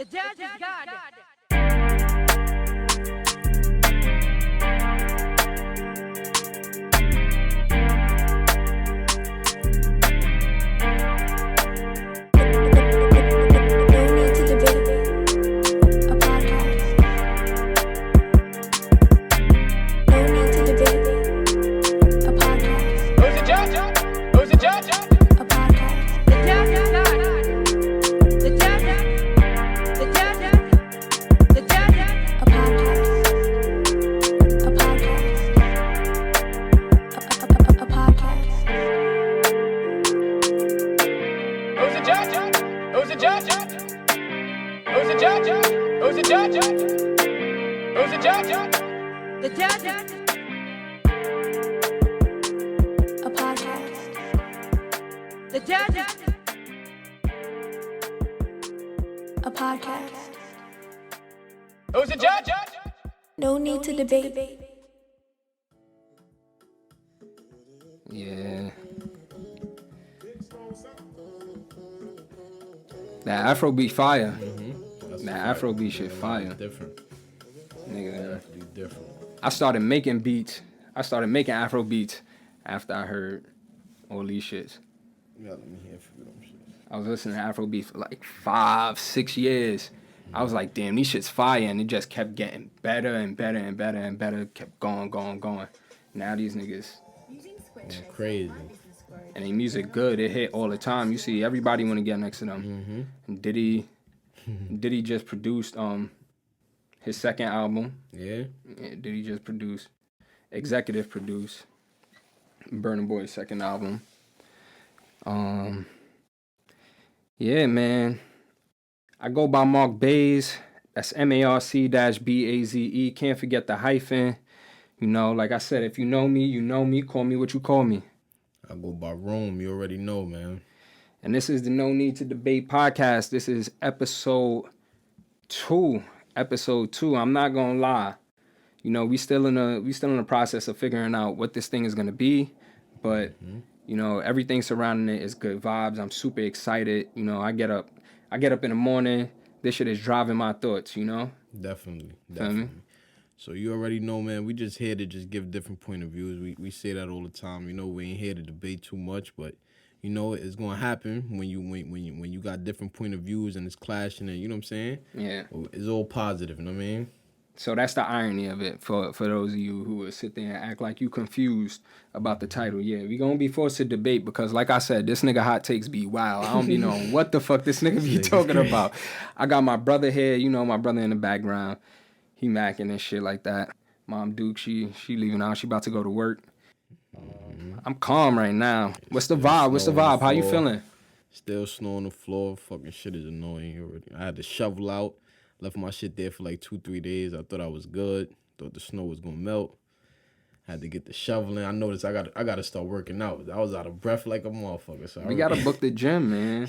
The judge is God. No need to debate. Yeah. That Afrobeat fire. That Afrobeat shit fire. Different. Nigga. Definitely different. I started making beats. I started making Afrobeats after I heard all these shits. Yeah, let me hear for them shit. I was listening to Afrobeat for like 5-6 years. I was like, damn, these shit's fire, and it just kept getting better and better and better and better. Kept going. Now these niggas, Crazy. and their music good. It hit all the time. You see, everybody want to get next to them. Mm-hmm. And Diddy just produced his second album. Yeah. Diddy just executive produced Burna Boy's second album. Yeah, man. I go by Marc-Baze. That's MARC-BAZE. Can't forget the hyphen. You know, like I said, if you know me, you know me. Call me what you call me. I go by Rome. You already know, man. And this is the No Need to Debate podcast. This is episode 2. I'm not gonna lie. You know, we still in the process of figuring out what this thing is gonna be, but you know, everything surrounding it is good vibes. I'm super excited. You know, I get up in the morning. This shit is driving my thoughts, you know? Definitely. Feel me? So you already know, man, we just here to just give different point of views. We say that all the time. You know, we ain't here to debate too much, but you know it's gonna happen when you got different point of views and it's clashing, and you know what I'm saying? Yeah. It's all positive, you know what I mean? So that's the irony of it for those of you who would sit there and act like you confused about the title. Yeah, we gonna be forced to debate because, like I said, this nigga hot takes be wild. I don't be knowing what the fuck this nigga be talking about. I got my brother here, you know, my brother in the background. He macking and shit like that. Mom Duke, she leaving out. She about to go to work. I'm calm right now. What's the vibe? How you feeling? Still snow on the floor. Fucking shit is annoying already. I had to shovel out. Left my shit there for like 2-3 days. I thought I was good. Thought the snow was gonna melt. Had to get the shoveling. I noticed I gotta start working out. I was out of breath like a motherfucker. So We gotta book the gym, man.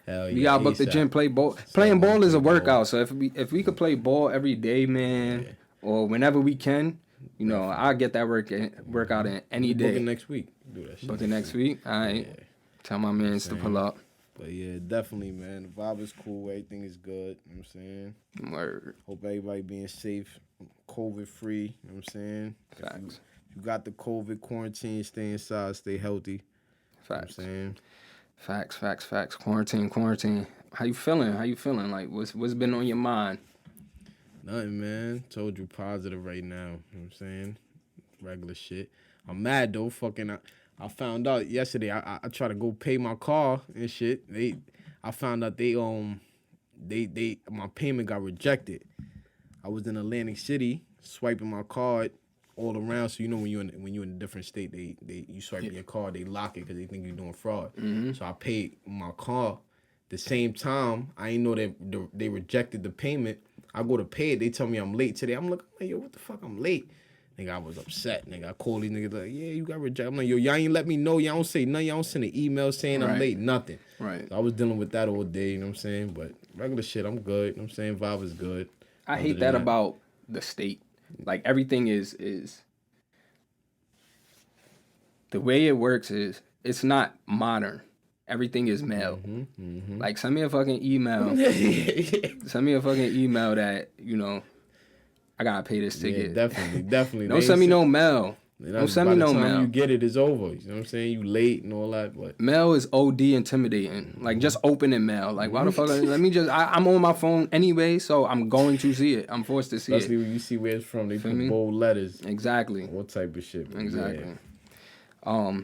Hell yeah. We gotta book the gym. Play ball. Playing ball is a workout. So if we could play ball every day, man, or whenever we can, you know, I'll get that workout in any day. Book it next week. Do that shit. Book it next week. All right. Yeah. Tell my mans to pull up. But yeah, definitely, man. The vibe is cool. Everything is good. You know what I'm saying? Word. Hope everybody being safe, COVID free. You know what I'm saying? Facts. If you got the COVID quarantine, stay inside, stay healthy. Facts. You know what I'm saying? Facts. Quarantine. How you feeling? Like, what's been on your mind? Nothing, man. Told you positive right now. You know what I'm saying? Regular shit. I'm mad, though. I found out yesterday. I tried to go pay my car and shit. I found out my payment got rejected. I was in Atlantic City swiping my card all around. So you know when you're in a different state, you swipe your card, they lock it because they think you're doing fraud. Mm-hmm. So I paid my car. The same time, I ain't know that they rejected the payment. I go to pay it. They tell me I'm late today. I'm like, yo, what the fuck? I'm late. Nigga, I was upset. Nigga, I called these niggas like, yeah, you got rejected. I'm like, yo, y'all ain't let me know. Y'all don't say nothing. Y'all don't send an email saying I'm late. Nothing. Right. So I was dealing with that all day, you know what I'm saying? But regular shit, I'm good. You know what I'm saying? Vibe is good. I hate that about the state. Like, everything is the way it works is it's not modern. everything is mail. Like, send me a fucking email. Send me a fucking email that, you know, I gotta pay this ticket. Yeah, definitely. Don't send me no mail. Don't send me no mail. By the time you get it, it's over. You know what I'm saying? You late and all that, but mail is OD intimidating. Like, just opening mail. Like, why the fuck? Let me just. I'm on my phone anyway, so I'm going to see it. I'm forced to see especially it. when you see where it's from. They put bold letters. Exactly. What type of shit? Exactly. Yeah.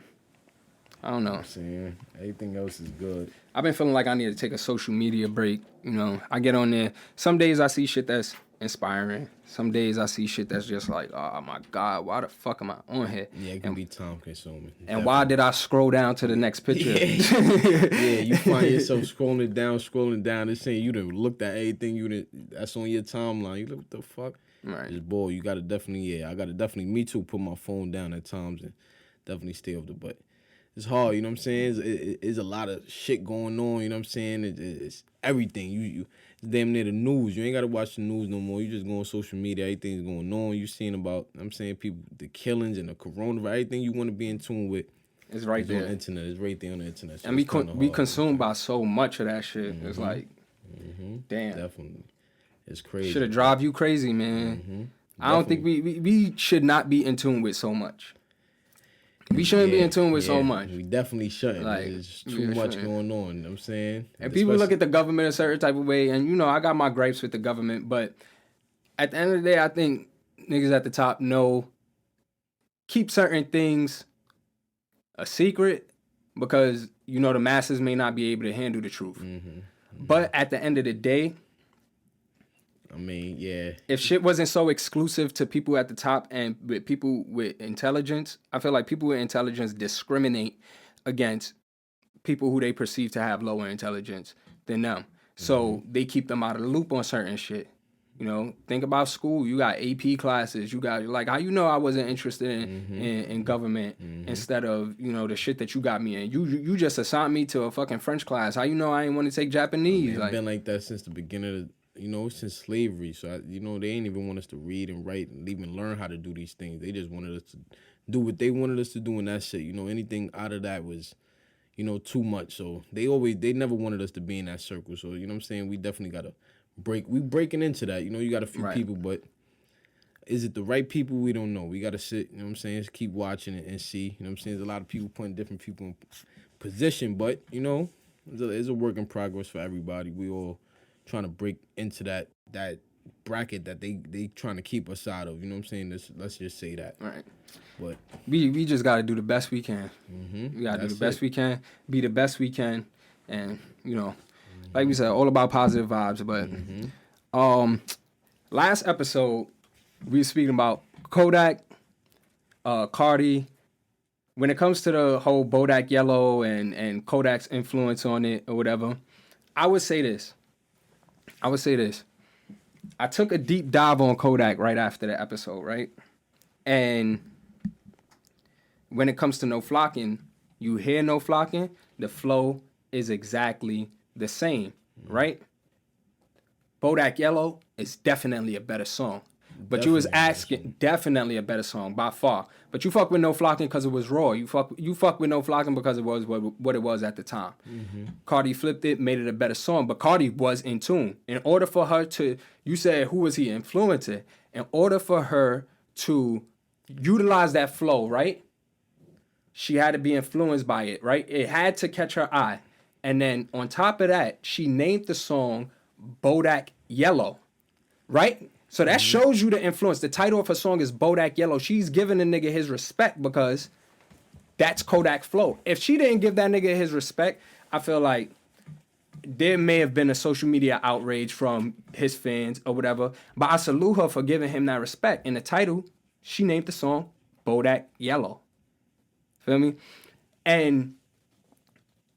I don't know. I'm saying everything else is good. I've been feeling like I need to take a social media break. You know, I get on there. Some days I see shit that's inspiring. Some days I see shit that's just like, oh my God, why the fuck am I on here? Yeah, it can be time consuming. And why did I scroll down to the next picture? Yeah, you find yourself scrolling down. It's saying you done looked at everything that's on your timeline. You look, what the fuck? Right. Just boy, you gotta definitely, I gotta definitely, me too, put my phone down at times and definitely stay off the butt. It's hard, you know what I'm saying? It's a lot of shit going on, you know what I'm saying? It's everything. You it's damn near the news. You ain't got to watch the news no more. You just go on social media. Everything's going on. You seeing about, I'm saying, people, the killings and the coronavirus, everything you want to be in tune with. It's right there. On the internet. It's right there on the internet. So and we consumed by so much of that shit. It's like, damn. Definitely. It's crazy. Should have drive you crazy, man. I don't think we should not be in tune with so much. We shouldn't be in tune with so much. We definitely shouldn't. Like, there's too much going on, you know what I'm saying? And people look at the government a certain type of way, and, you know, I got my gripes with the government, but at the end of the day, I think niggas at the top know, keep certain things a secret because, you know, the masses may not be able to handle the truth. But at the end of the day, I mean, yeah. If shit wasn't so exclusive to people at the top and with people with intelligence, I feel like people with intelligence discriminate against people who they perceive to have lower intelligence than them. So they keep them out of the loop on certain shit. You know, think about school. You got AP classes. You got, like, how you know I wasn't interested in government instead of, you know, the shit that you got me in. You just assigned me to a fucking French class. How you know I ain't want to take Japanese? It's been like that since the beginning of you know, since slavery. So, you know, they ain't even want us to read and write and even learn how to do these things. They just wanted us to do what they wanted us to do, and that's it. You know, anything out of that was, you know, too much. So they never wanted us to be in that circle. So, you know what I'm saying? We definitely got to we breaking into that. You know, you got a few people, but is it the right people? We don't know. We got to sit, you know what I'm saying? Just keep watching it and see. You know what I'm saying? There's a lot of people putting different people in position, but, you know, it's a work in progress for everybody. We all trying to break into that bracket that they trying to keep us out of. You know what I'm saying? Let's just say that. Right. But we just got to do the best we can. We got to do the best we can, be the best we can, and, you know, like we said, all about positive vibes. But last episode, we were speaking about Kodak, Cardi. When it comes to the whole Bodak Yellow and Kodak's influence on it or whatever, I would say this. I took a deep dive on Kodak right after the episode, right? And when it comes to No Flocking, you hear No Flocking, the flow is exactly the same, right? Bodak Yellow is definitely a better song. But you was asking, definitely a better song by far. But you fuck with No Flocking because it was raw. You fuck with No Flocking because it was what it was at the time. Cardi flipped it, made it a better song. But Cardi was in tune. In order for her to, you said who was he influencing? In order for her to utilize that flow, right? She had to be influenced by it, right? It had to catch her eye. And then on top of that, she named the song Bodak Yellow, right? So that shows you the influence. The title of her song is Bodak Yellow. She's giving the nigga his respect because that's Kodak flow. If she didn't give that nigga his respect, I feel like there may have been a social media outrage from his fans or whatever. But I salute her for giving him that respect. In the title, she named the song Bodak Yellow. Feel me? And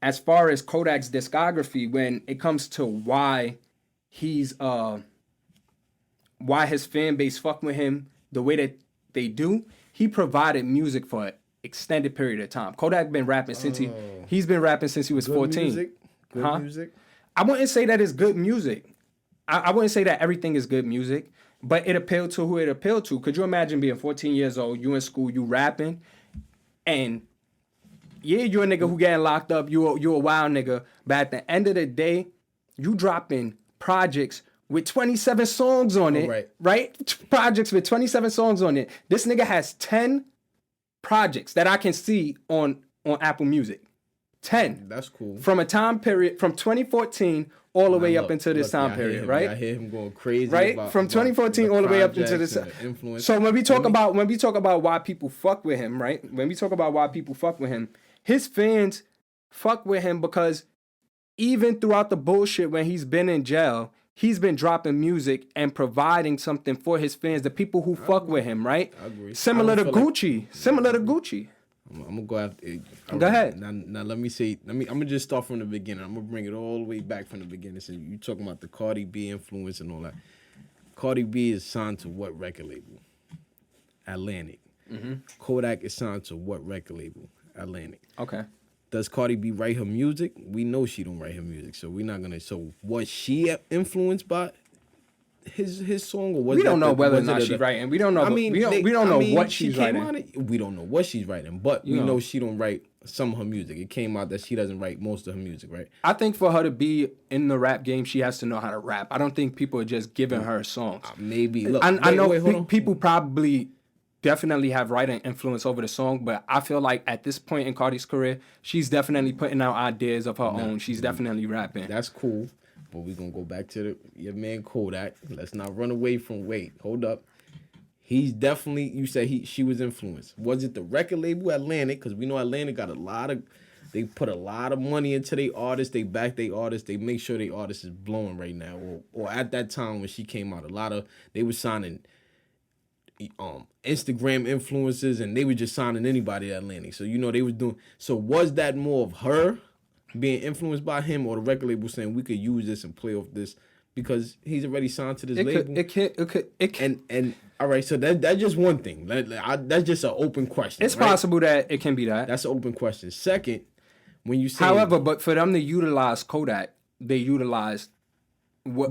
as far as Kodak's discography, when it comes to why he's why his fan base fuck with him the way that they do, he provided music for an extended period of time. Kodak been rapping since he's been rapping since he was 14. Music? Good music? I wouldn't say that it's good music. I wouldn't say that everything is good music, but it appealed to who it appealed to. Could you imagine being 14 years old, you in school, you rapping, and yeah, you're a nigga who getting locked up. You a wild nigga. But at the end of the day, you dropping projects with 27 songs on it. Right? Projects with 27 songs on it. This nigga has 10 projects that I can see on Apple Music. 10. That's cool. From a time period, from 2014 all the way up into this time period, right? I hear him going crazy. Right? From 2014 all the way up into this. So when we talk about why people fuck with him, right? When we talk about why people fuck with him, his fans fuck with him because even throughout the bullshit when he's been in jail, he's been dropping music and providing something for his fans, the people who fuck with him, right? I agree. Similar to Gucci. I'm gonna go after. Go ahead. Now let me say. I'm gonna just start from the beginning. I'm gonna bring it all the way back from the beginning. So you talking about the Cardi B influence and all that. Cardi B is signed to what record label? Atlantic. Mm-hmm. Kodak is signed to what record label? Atlantic. Okay. Does Cardi B write her music? We know she don't write her music, so we're not gonna. So was she influenced by his song, or was we don't know whether or not she's writing? We don't know. I mean, we don't know what she's writing. We don't know what she's writing, but we know she don't write some of her music. It came out that she doesn't write most of her music, right? I think for her to be in the rap game, she has to know how to rap. I don't think people are just giving her songs. Maybe. Look, I know people probably definitely have writing influence over the song, but I feel like at this point in Cardi's career, she's definitely putting out ideas of her own. She's definitely rapping. That's cool. But we're going to go back to your man Kodak. Let's not run away from, hold up. He's definitely, you said she was influenced. Was it the record label Atlantic? Because we know Atlantic got they put a lot of money into their artists. They back their artists. They make sure their artist is blowing right now. Or at that time when she came out, they were signing Instagram influencers and they were just signing anybody at Atlantic. So, they was doing, so was that more of her being influenced by him or the record label saying we could use this and play off this because he's already signed to this label? It can. And all right, so that's just one thing. That's just an open question. It's possible that it can be that. That's an open question. Second, when you say, however, but for them to utilize Kodak, they utilized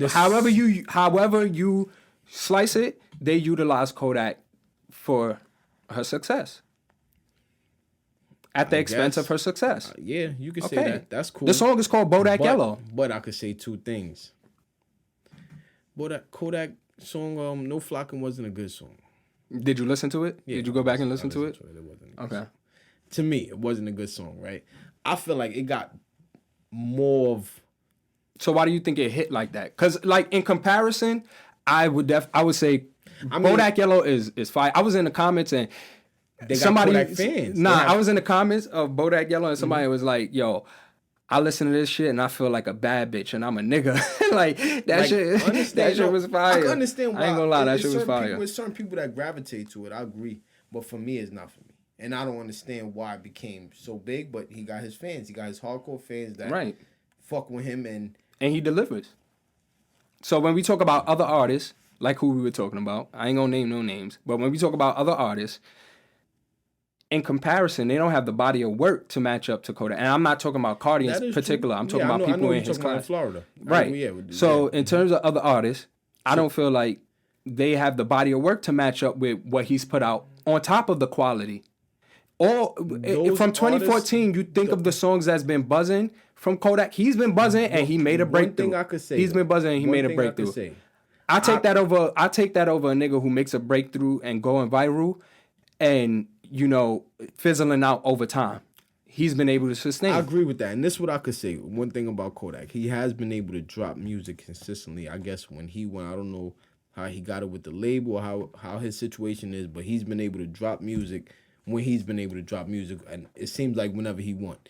however you slice it, they utilize Kodak for her success. At the expense of her success. Yeah, you can say that. That's cool. The song is called Bodak Yellow. But I could say two things. Kodak song, No Flocking wasn't a good song. Did you listen to it? Yeah, Did you go back and listen to it? It wasn't okay. Song. To me, it wasn't a good song, right? I feel like it got more of... So why do you think it hit like that? Because, like, in comparison, I would say Bodak Yellow is fire. I was in the comments and... They got Kodak fans. I was in the comments of Bodak Yellow and somebody was like, yo, I listen to this shit and I feel like a bad bitch and I'm a nigga. that shit was fire. I can understand why. I ain't gonna lie, that shit was fire. There's certain people that gravitate to it, I agree. But for me, it's not for me. And I don't understand why it became so big, but he got his fans. He got his hardcore fans that fuck with him and he delivers. So when we talk about other artists, like who we were talking about, I ain't gonna name no names, but when we talk about other artists, in comparison, they don't have the body of work to match up to Kodak. And I'm not talking about Cardi in particular. I'm talking about people in his class. Florida. Right. In terms of other artists, I don't feel like they have the body of work to match up with what he's put out on top of the quality. Or from 2014, you think of the songs that's been buzzing from Kodak. He's been buzzing and he made a breakthrough. One thing I could say. He's been buzzing and he made a breakthrough. I take that over a nigga who makes a breakthrough and going viral and fizzling out over time. He's been able to sustain. I agree with that. And this is what I could say. One thing about Kodak. He has been able to drop music consistently. I guess when he went, I don't know how he got it with the label or how his situation is, but he's been able to drop music when he's been able to drop music. And it seems like whenever he want.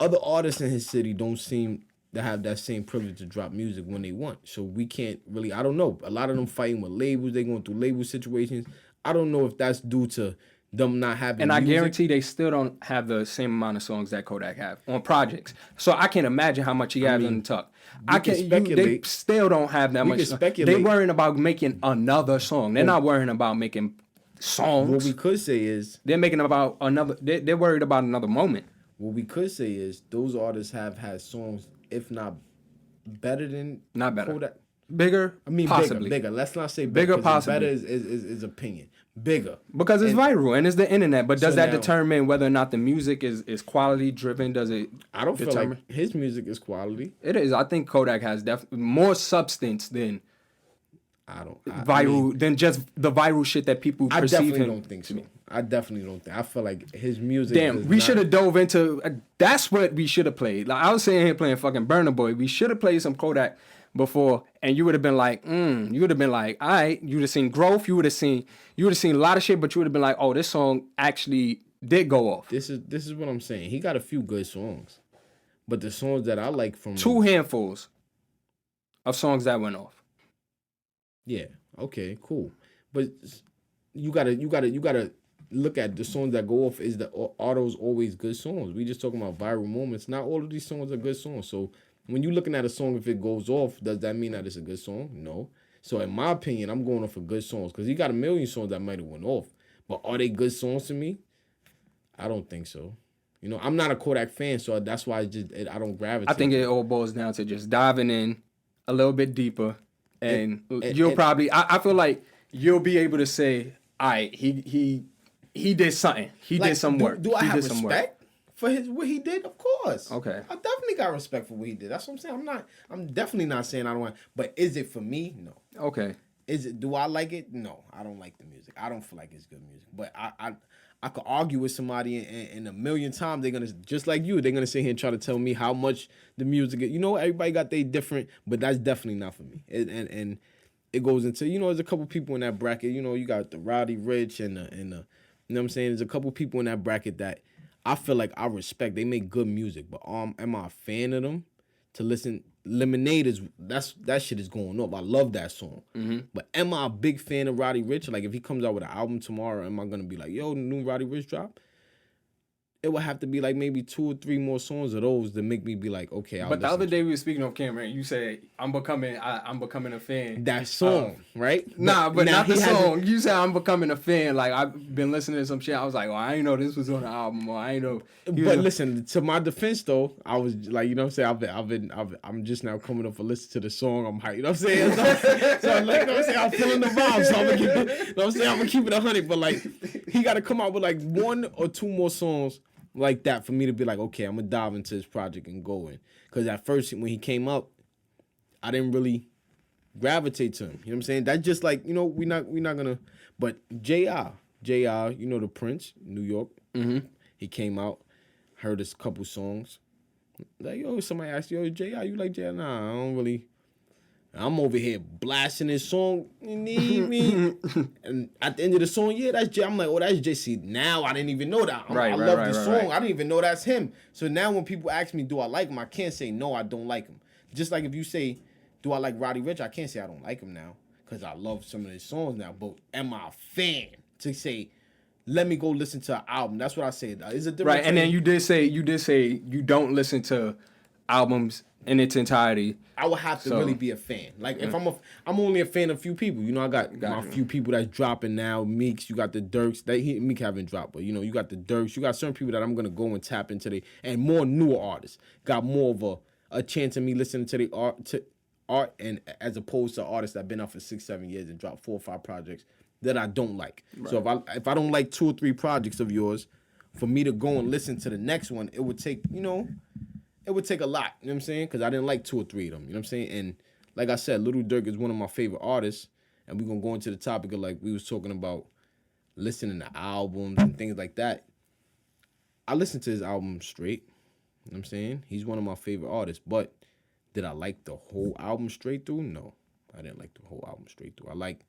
Other artists in his city don't seem to have that same privilege to drop music when they want. So we can't really, I don't know. A lot of them fighting with labels. They going through label situations. I don't know if that's due to them not having and music. I guarantee they still don't have the same amount of songs that Kodak have on projects. So I can't imagine how much he has in the tuck. They still don't have that much. They're worrying about making another song. They're not worrying about making songs. What we could say is they're making about another. They're worried about another moment. What we could say is those artists have had songs, if not better than not better, Kodak. Bigger. I mean, possibly bigger. Let's not say bigger. Possibly better is opinion. bigger. Because it's viral and it's the internet. But does that now- determine whether or not the music is quality driven? Does it? I don't feel determine? like his music is quality. It is. I think Kodak has more substance than I mean, than just the viral shit that people I perceive definitely him. don't think so. I definitely don't think. I feel like his music. Damn, we should have dove into. That's what we should have played. Like I was sitting here playing fucking Burna Boy. We should have played some Kodak before, and you would have been like, you would have been like, all right. You would have seen growth. You would have seen a lot of shit, but you would have been like, oh, this song actually did go off. This is what I'm saying. He got a few good songs, but the songs that I like from Two handfuls of songs that went off. Yeah. Okay. Cool. But you gotta look at the songs that go off. Are those always good songs? We just talking about viral moments. Not all of these songs are good songs. So when you're looking at a song, if it goes off, does that mean that it's a good song? No. So in my opinion, I'm going off for good songs because he got a million songs that might have went off. But are they good songs to me? I don't think so. You know, I'm not a Kodak fan, so that's why I don't gravitate. I think it all boils down to just diving in a little bit deeper. And you'll probably, I feel like you'll be able to say, all right, he did something. He did some work. Do I have respect for what he did? Of course. Okay. I definitely got respect for what he did. That's what I'm saying. I'm definitely not saying I don't want, but is it for me? No. Okay. Do I like it? No, I don't like the music. I don't feel like it's good music. But I could argue with somebody and a million times they're gonna, just like you, they're gonna sit here and try to tell me how much the music is. You know, everybody got their different, but that's definitely not for me. And it goes into, you know, there's a couple people in that bracket. You know, you got the Roddy Ricch and the you know what I'm saying? There's a couple people in that bracket that I feel like I respect. They make good music, but am I a fan of them to listen? Lemonade that shit is going up. I love that song. Mm-hmm. But am I a big fan of Roddy Ricch? Like if he comes out with an album tomorrow, am I gonna be like, yo, the new Roddy Ricch drop? It would have to be like maybe 2 or 3 more songs of those that make me be like, okay. But the other day we were speaking on camera, and you said I'm becoming a fan. That song, right? Nah, but not the song. You said I'm becoming a fan. Like I've been listening to some shit. I was like, oh, I ain't know this was on the album, or I ain't know. But listen, to my defense though, I was like, you know what I'm saying? I'm just now coming up for listen to the song. I'm hyped. You know what I'm saying? So I'm like, you know what I'm saying? I'm feeling the vibe. So I'm gonna keep it. You know what I'm saying? I'm gonna keep it 100. But like, he got to come out with like 1 or 2 more songs like that for me to be like, okay, I'm gonna dive into this project and go in. Because at first when he came up, I didn't really gravitate to him. You know what I'm saying? That's just like, you know, we're not gonna. But J.I., you know, the Prince, New York. Mm-hmm. He came out, heard a couple songs. Like, yo, somebody asked, yo, J.I., you like J.I.? Nah, I don't really. I'm over here blasting this song. You need me. And at the end of the song, yeah, that's Jay. I'm like, oh, that's JC. Now I didn't even know that. I love the song. Right. I didn't even know that's him. So now when people ask me, do I like him? I can't say, no, I don't like him. Just like if you say, do I like Roddy Ricch? I can't say I don't like him now because I love some of his songs now. But am I a fan to say, let me go listen to an album? That's what I said. It's a different right, and then you did say you don't listen to albums in its entirety. I would have to really be a fan. Like if I'm only a fan of a few people. You know, I got my few people that's dropping now. Meeks, you got the Dirks. Meek haven't dropped, but you know, you got the Dirks. You got certain people that I'm gonna go and tap into and more newer artists. Got more of a chance of me listening to the art and as opposed to artists that been out for 6-7 years and dropped 4 or 5 projects that I don't like. Right. So if I don't like 2 or 3 projects of yours, for me to go and listen to the next one, it would take, you know. It would take a lot, you know what I'm saying? Because I didn't like 2 or 3 of them, you know what I'm saying? And like I said, Lil Durk is one of my favorite artists. And we're going to go into the topic of like we was talking about listening to albums and things like that. I listened to his album straight, you know what I'm saying? He's one of my favorite artists. But did I like the whole album straight through? No, I didn't like the whole album straight through. I like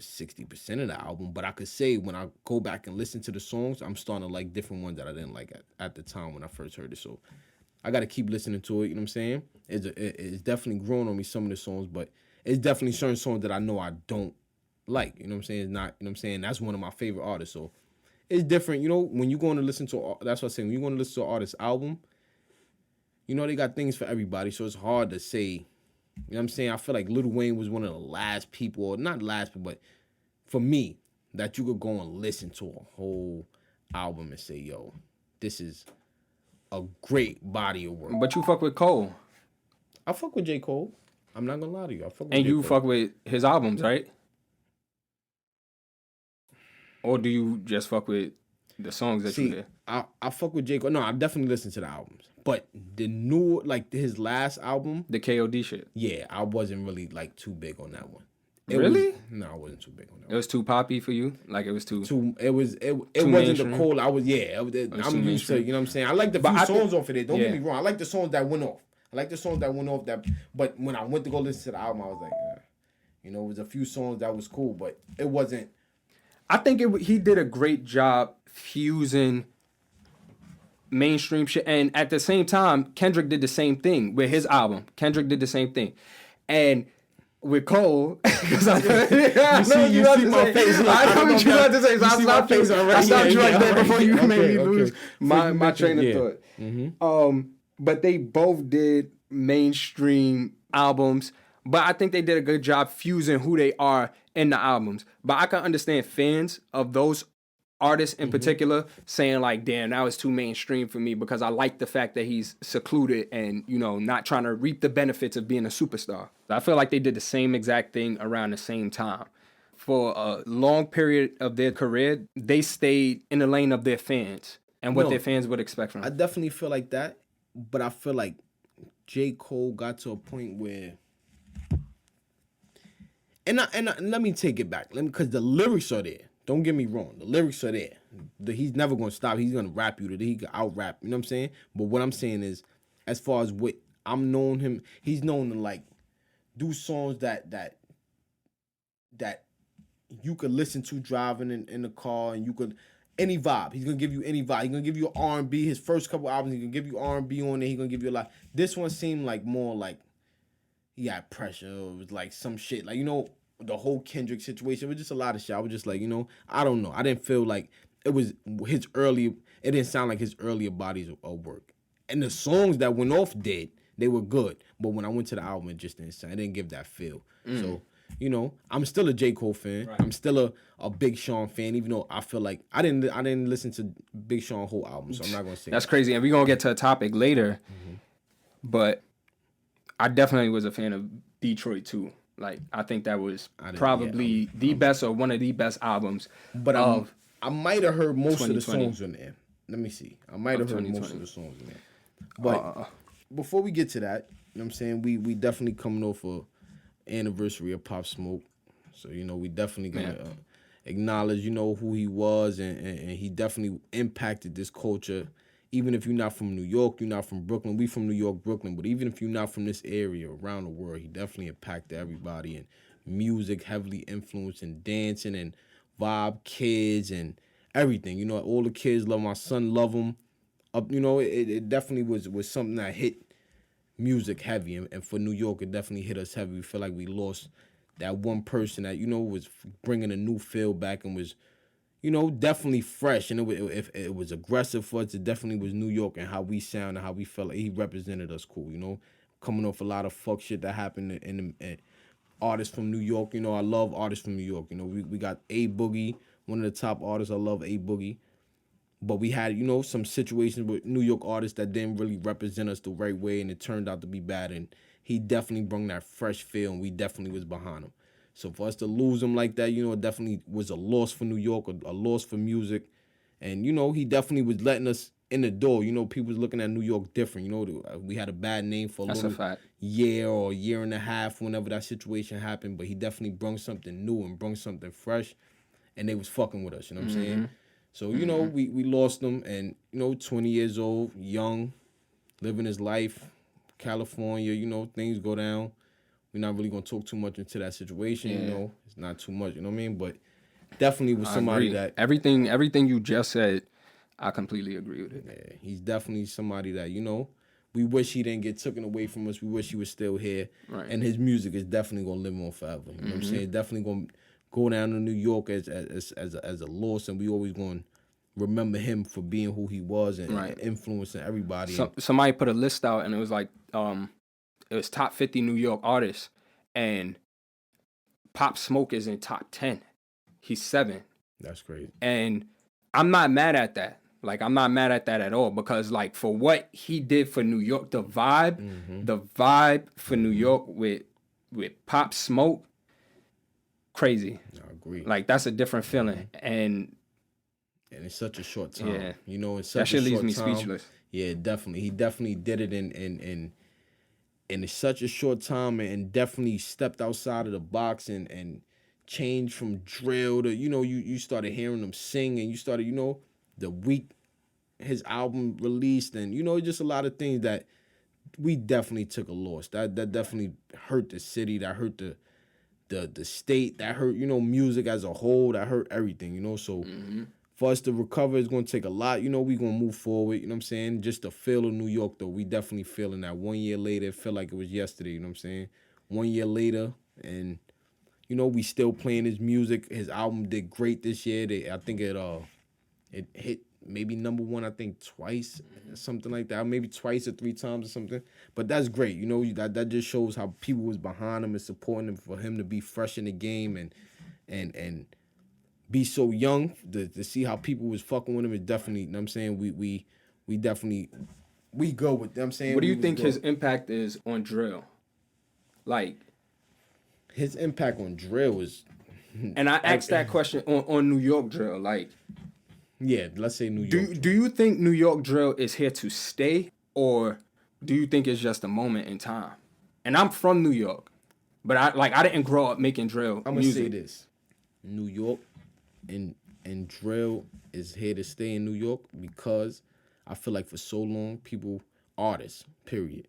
60% of the album, but I could say when I go back and listen to the songs, I'm starting to like different ones that I didn't like at the time when I first heard it. So I got to keep listening to it, you know what I'm saying? It's definitely grown on me, some of the songs, but it's definitely certain songs that I know I don't like, you know what I'm saying? It's not, you know what I'm saying? That's one of my favorite artists, so it's different, you know, when you're going to listen to, that's what I'm saying, when you're going to listen to an artist's album, you know, they got things for everybody, so it's hard to say. You know what I'm saying? I feel like Lil Wayne was one of the last people, or not last people, but for me, that you could go and listen to a whole album and say, yo, this is a great body of work. But you fuck with Cole. I fuck with J. Cole. I'm not gonna lie to you. I fuck with and J. you Cole. fuck with his albums, right? Or do you just fuck with the songs that you hear? I fuck with J. Cole. No, I definitely listen to the albums. But the new, like his last album, The KOD shit. yeah, I wasn't really like too big on that one. Really? No, I wasn't too big on that It one. was too poppy for you? Like it was too... It wasn't the mainstream? Cole. I'm used too to, mainstream. you know what I'm saying? I like the few songs off of it. Don't get me wrong. I like the songs that went off. But when I went to go listen to the album, I was like, you know, it was a few songs that was cool, but it wasn't. I think he did a great job fusing mainstream shit, and at the same time, Kendrick did the same thing with his album. Kendrick did the same thing, and with Cole, because I you see my face. I know what you about to say. So I stopped you right there before you made me lose my train of thought. Mm-hmm. But they both did mainstream albums, but I think they did a good job fusing who they are in the albums. But I can understand fans of those artists in particular saying like, damn, that was too mainstream for me, because I like the fact that he's secluded and, you know, not trying to reap the benefits of being a superstar. I feel like they did the same exact thing around the same time. For a long period of their career, they stayed in the lane of their fans and what their fans would expect from them. I definitely feel like that, but I feel like J. Cole got to a point where, and let me take it back, because the lyrics are there. Don't get me wrong, the lyrics are there. He's never gonna stop. He's gonna rap you. He can out rap. You know what I'm saying? But what I'm saying is, as far as what I'm known him, he's known to like do songs that you could listen to driving in the car, and you could any vibe. He's gonna give you any vibe. He's gonna give you R&B. His first couple albums, he can give you R&B on there. He's gonna give you a lot. This one seemed like more like he had pressure. It was like some shit. Like, you know, the whole Kendrick situation. It was just a lot of shit. I was just like, you know, I don't know. I didn't feel like it was his early. It didn't sound like his earlier bodies of work. And the songs that went off they were good. But when I went to the album, it just didn't sound. It didn't give that feel. So, you know, I'm still a J. Cole fan. Right. I'm still a Big Sean fan, even though I feel like I didn't listen to Big Sean whole album, so I'm not gonna say that's crazy. And we're gonna get to a topic later, but I definitely was a fan of Detroit too. Like, I think that was probably the best or one of the best albums. But I might have heard most of the songs in there. Let me see. I might have heard most of the songs in there. But before we get to that, you know what I'm saying? We definitely coming off a anniversary of Pop Smoke. So, you know, we definitely gonna acknowledge, you know, who he was, and he definitely impacted this culture. Even if you're not from New York, you're not from Brooklyn. We from New York, Brooklyn. But even if you're not from this area, around the world, he definitely impacted everybody. And music heavily influenced and dancing and vibe kids and everything. You know, all the kids love. My son love him. You know, it definitely was something that hit music heavy. And for New York, it definitely hit us heavy. We feel like we lost that one person that, you know, was bringing a new feel back and was, you know, definitely fresh. And it was aggressive for us. It definitely was New York and how we sound and how we felt like he represented us cool, you know. Coming off a lot of fuck shit that happened in artists from New York. You know, I love artists from New York. You know, we got A Boogie, one of the top artists. I love A Boogie. But we had, you know, some situations with New York artists that didn't really represent us the right way, and it turned out to be bad. And he definitely brought that fresh feel, and we definitely was behind him. So for us to lose him like that, you know, it definitely was a loss for New York, a loss for music. And, you know, he definitely was letting us in the door. You know, people was looking at New York different. You know, we had a bad name for a little year or a year and a half whenever that situation happened. But he definitely brought something new and brought something fresh. And they was fucking with us, you know what I'm saying? So, you know, we lost him. And, you know, 20 years old, young, living his life, California, you know, things go down. We're not really going to talk too much into that situation, you know. It's not too much, you know what I mean? But definitely was somebody that... Everything you just said, I completely agree with it. Yeah, he's definitely somebody that, you know, we wish he didn't get taken away from us. We wish he was still here. Right. And his music is definitely going to live on forever. You know what I'm saying? Definitely going to go down to New York as a loss, and we always going to remember him for being who he was and influencing everybody. Somebody put a list out, and it was like... it was top 50 New York artists, and Pop Smoke is in top 10. He's 7. That's crazy. And I'm not mad at that. Like, I'm not mad at that at all, because, like, for what he did for New York, the vibe for New York with Pop Smoke, crazy. agree. Like, that's a different feeling. And it's such a short time. Yeah. You know, it's that such a shit short leaves me time. speechless. Yeah, definitely. He definitely did it in it's such a short time, and definitely stepped outside of the box and changed from drill to, you know, you started hearing him sing, and you started, you know, the week his album released, and, you know, just a lot of things that we definitely took a loss. That definitely hurt the city, that hurt the state, that hurt, you know, music as a whole, that hurt everything, you know. So for us to recover, it's going to take a lot. You know, we going to move forward, you know what I'm saying? Just the feel of New York, though, we definitely feeling that. 1 year later, it felt like it was yesterday, you know what I'm saying? 1 year later, and, you know, we still playing his music. His album did great this year. I think it hit maybe #1, I think twice, something like that. Maybe twice or 3 times or something. But that's great. You know, that just shows how people was behind him and supporting him, for him to be fresh in the game and be so young, to see how people was fucking with him is definitely, you know what I'm saying, we definitely, we go with them, I'm saying. What do you think his impact is on drill? Like, his impact on drill is, and I asked that question on New York drill. Like, yeah, let's say New York. Do you think New York drill is here to stay, or do you think it's just a moment in time? And I'm from New York, but I didn't grow up making drill I'm music. gonna say this: New York and drill is here to stay in New York, because I feel like for so long, artists, period,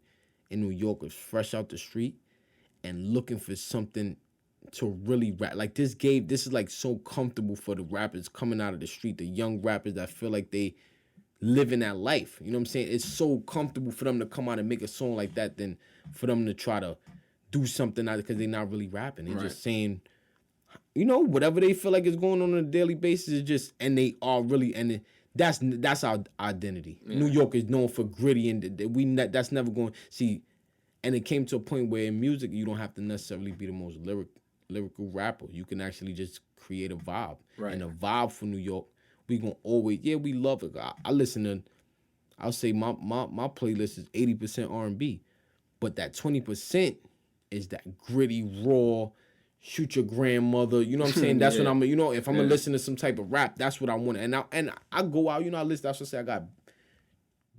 in New York was fresh out the street and looking for something to really rap. Like, this is like so comfortable for the rappers coming out of the street, the young rappers that feel like they living that life. You know what I'm saying? It's so comfortable for them to come out and make a song like that than for them to try to do something out, because they're not really rapping. They're just saying, you know, whatever they feel like is going on a daily basis, is just, and they are really, and that's our identity. Yeah. New York is known for gritty, and that's never going, see, and it came to a point where in music, you don't have to necessarily be the most lyrical rapper. You can actually just create a vibe. Right. And a vibe for New York, we gonna always, we love it. I listen to, I'll say my playlist is 80% R&B, but that 20% is that gritty, raw, shoot your grandmother, you know what I'm saying? That's what I'm, you know, if I'm gonna listen to some type of rap, that's what I want. And I go out, you know, I listen, that's what I say, I got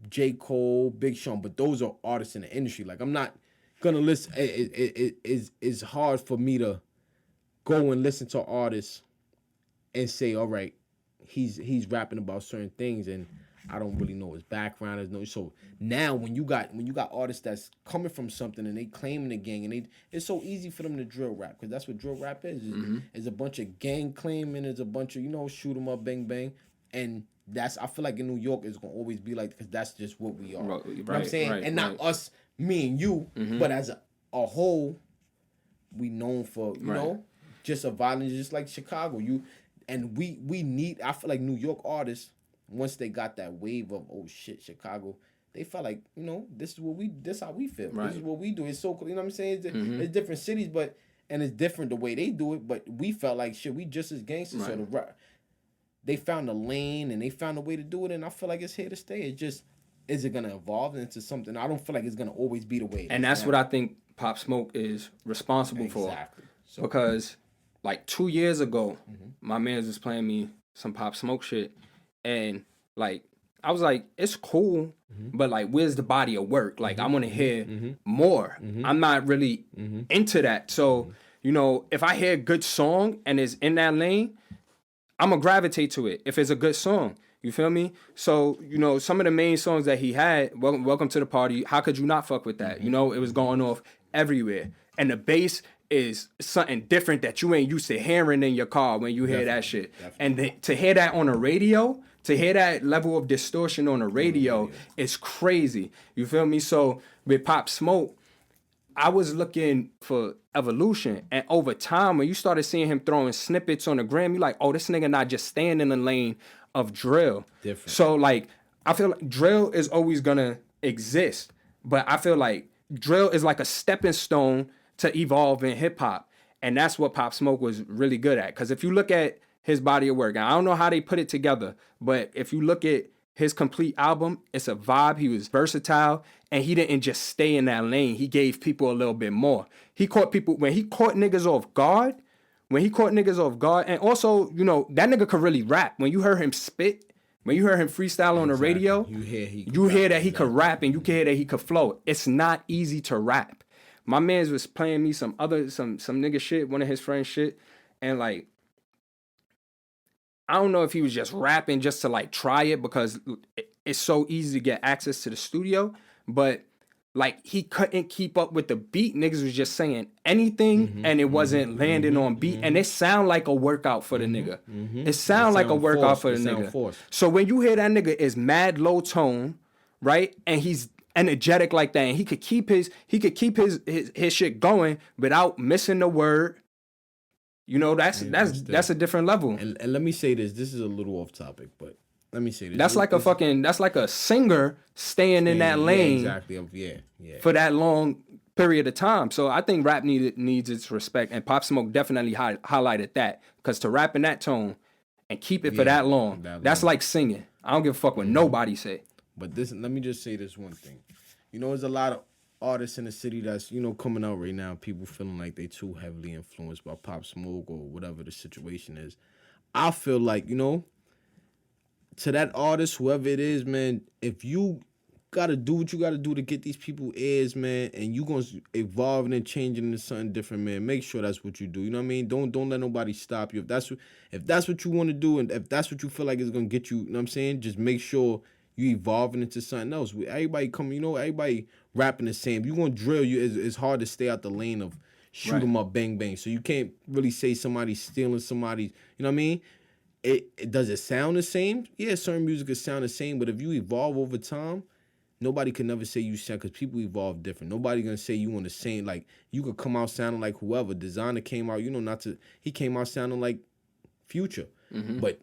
J. Cole, Big Sean, but those are artists in the industry. Like, I'm not gonna listen, it's hard for me to go and listen to artists and say, all right, he's rapping about certain things, and I don't really know his background. So now when you got artists that's coming from something and they claiming the gang, and it's so easy for them to drill rap, because that's what drill rap is. It's a bunch of gang claiming, it's a bunch of, you know, shoot 'em up, bang bang, and I feel like in New York it's gonna always be like, because that's just what we are. Right, you know what I'm saying? And not us, me and you, but as a whole, we known for, you know, just a violence, just like Chicago. We need, I feel like New York artists, once they got that wave of, oh shit, Chicago, they felt like, you know, this is how we feel. Right. This is what we do. It's so cool. You know what I'm saying? It's different cities, and it's different the way they do it, but we felt like, shit, we just as gangsters. Right. So they found a lane, and they found a way to do it, and I feel like it's here to stay. It's just, is it going to evolve into something? I don't feel like it's going to always be the way. And that's what I think Pop Smoke is responsible for. Exactly. So, because, like, 2 years ago, my man was playing me some Pop Smoke shit, and, like, I was like, it's cool, but, like, where's the body of work? Like, I want to hear more. I'm not really into that. So, you know, if I hear a good song and it's in that lane, I'm going to gravitate to it if it's a good song. You feel me? So, you know, some of the main songs that he had, Welcome to the Party, how could you not fuck with that? You know, it was going off everywhere. And the bass is something different that you ain't used to hearing in your car when you hear that shit. Definitely. And to hear that on a radio, to hear that level of distortion on a radio is crazy. You feel me? So with Pop Smoke, I was looking for evolution. And over time, when you started seeing him throwing snippets on the gram, you're like, oh, this nigga not just staying in the lane of drill. Different. So, like, I feel like drill is always going to exist. But I feel like drill is like a stepping stone to evolve in hip-hop. And that's what Pop Smoke was really good at. Because if you look at his body of work, and I don't know how they put it together, but if you look at his complete album, it's a vibe. He was versatile, and he didn't just stay in that lane. He gave people a little bit more. He caught people, when he caught niggas off guard when he caught niggas off guard, and also, you know, that nigga could really rap. When you heard him spit, when you heard him freestyle on the radio, you hear that he could rap, and you can hear that he could flow. It's not easy to rap. My man's was playing me some nigga shit, one of his friends shit, and like, I don't know if he was just rapping just to like try it because it's so easy to get access to the studio, but like he couldn't keep up with the beat. Niggas was just saying anything and it wasn't landing on beat. And it sound like a workout for the nigga. It sound like a workout for the nigga. So when you hear that nigga is mad low tone, right? And he's energetic like that, and he could keep his shit going without missing the word. You know, that's a different level. And let me say this. This is a little off topic, but let me say this. That's like a singer staying in that lane. Yeah, exactly. Yeah. For that long period of time. So I think rap needs its respect, and Pop Smoke definitely highlighted that, because to rap in that tone and keep it for that long, that's like singing. I don't give a fuck what nobody say. But let me just say this one thing. You know, there's a lot of artists in the city that's, you know, coming out right now, people feeling like they too heavily influenced by Pop Smoke or whatever the situation is. I feel like, you know, to that artist, whoever it is, man, if you gotta do what you gotta do to get these people ears, man, and you gonna evolve and changing into something different, man, make sure that's what you do. You know what I mean? Don't let nobody stop you. If that's what you want to do, and if that's what you feel like is gonna get you, you know what I'm saying? Just make sure you evolving into something else. Everybody everybody rapping the same. If you gonna drill, it's hard to stay out the lane of shoot 'em up, bang, bang. So you can't really say somebody's stealing somebody's, you know what I mean? Does it sound the same? Yeah, certain music could sound the same, but if you evolve over time, nobody can never say you sound, because people evolve different. Nobody gonna say you on the same, like, you could come out sounding like whoever. Designer came out, you know, he came out sounding like Future. But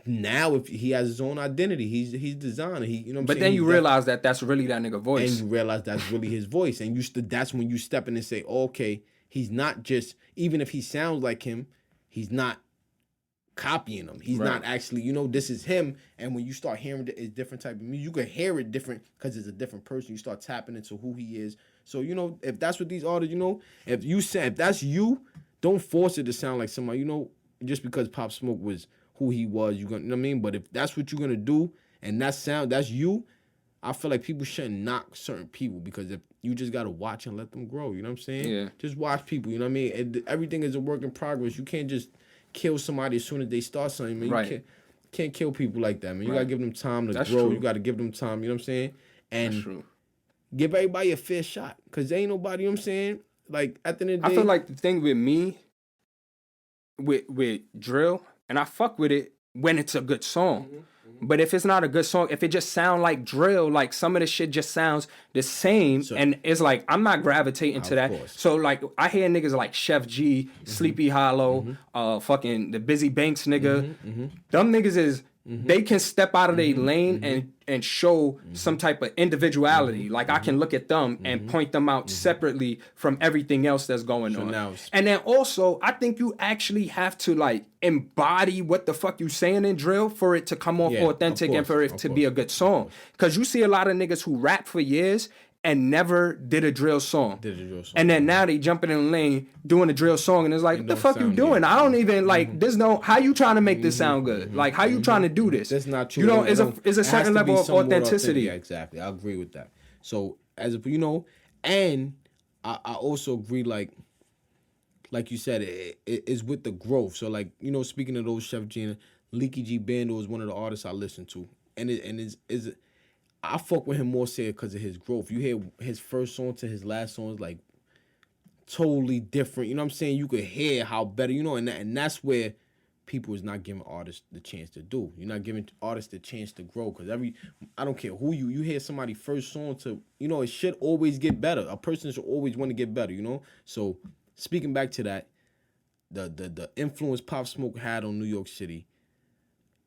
now, if he has his own identity, he's designer. You know what I'm saying? But then you realize that's really that nigga voice. And you realize that's really his voice. And that's when you step in and say, oh, okay, he's not just, even if he sounds like him, he's not copying him. He's not actually, you know, this is him. And when you start hearing a different type of music, you can hear it different because it's a different person. You start tapping into who he is. So, you know, if that's what these artists, you know, if that's you, don't force it to sound like somebody, you know, just because Pop Smoke was who he was, you know what I mean? But if that's what you're gonna do and that's you, I feel like people shouldn't knock certain people, because if you just gotta watch and let them grow, you know what I'm saying? Yeah. Just watch people, you know what I mean? Everything is a work in progress. You can't just kill somebody as soon as they start something, man. You can't kill people like that, man. You gotta give them time to grow. True. You gotta give them time, you know what I'm saying? And that's true. Give everybody a fair shot, because ain't nobody, you know what I'm saying? Like, at the end of the day, I feel like the thing with me, with drill, and I fuck with it when it's a good song. But if it's not a good song, if it just sound like drill, like some of the shit just sounds the same, and it's like, I'm not gravitating to that. Course. So like, I hear niggas like Chef G, Sleepy Hollow, fucking the Busy Banks nigga. Them niggas is, they can step out of their lane and show some type of individuality. Like, I can look at them and point them out separately from everything else that's going on. And then also, I think you actually have to like embody what the fuck you saying in drill for it to come off authentic, and for it to be a good song. Because you see a lot of niggas who rap for years and never did a drill song. And then now they jumping in the lane doing a drill song, and it's like, what the fuck you doing? Good. I don't even like this. How you trying to make this sound good? Like, how you trying to do this? That's not true. You know, it's a certain level of authenticity. Yeah, exactly. I agree with that. So as you know, and I also agree, like you said, it's with the growth. So like, you know, speaking of those, Chef G, Leaky G Bando is one of the artists I listen to, and is I fuck with him more so because of his growth. You hear his first song to his last song is like totally different. You know what I'm saying? You could hear how better, you know, and that's where people is not giving artists the chance to do. You're not giving artists the chance to grow, because I don't care who you hear somebody first song to, you know, it should always get better. A person should always want to get better, you know? So speaking back to that, the influence Pop Smoke had on New York City,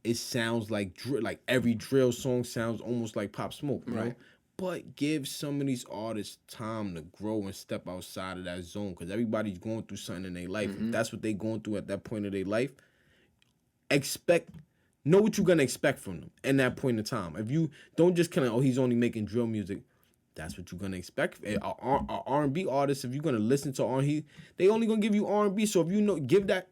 it sounds like every drill song sounds almost like Pop Smoke, you know? But give some of these artists time to grow and step outside of that zone, because everybody's going through something in their life. If that's what they going through at that point of their life, know what you're gonna expect from them in that point in time. If you don't just kind of, he's only making drill music, that's what you're gonna expect. A R&B artist, if you're gonna listen to R&B, they only gonna give you R&B. So if you know, give that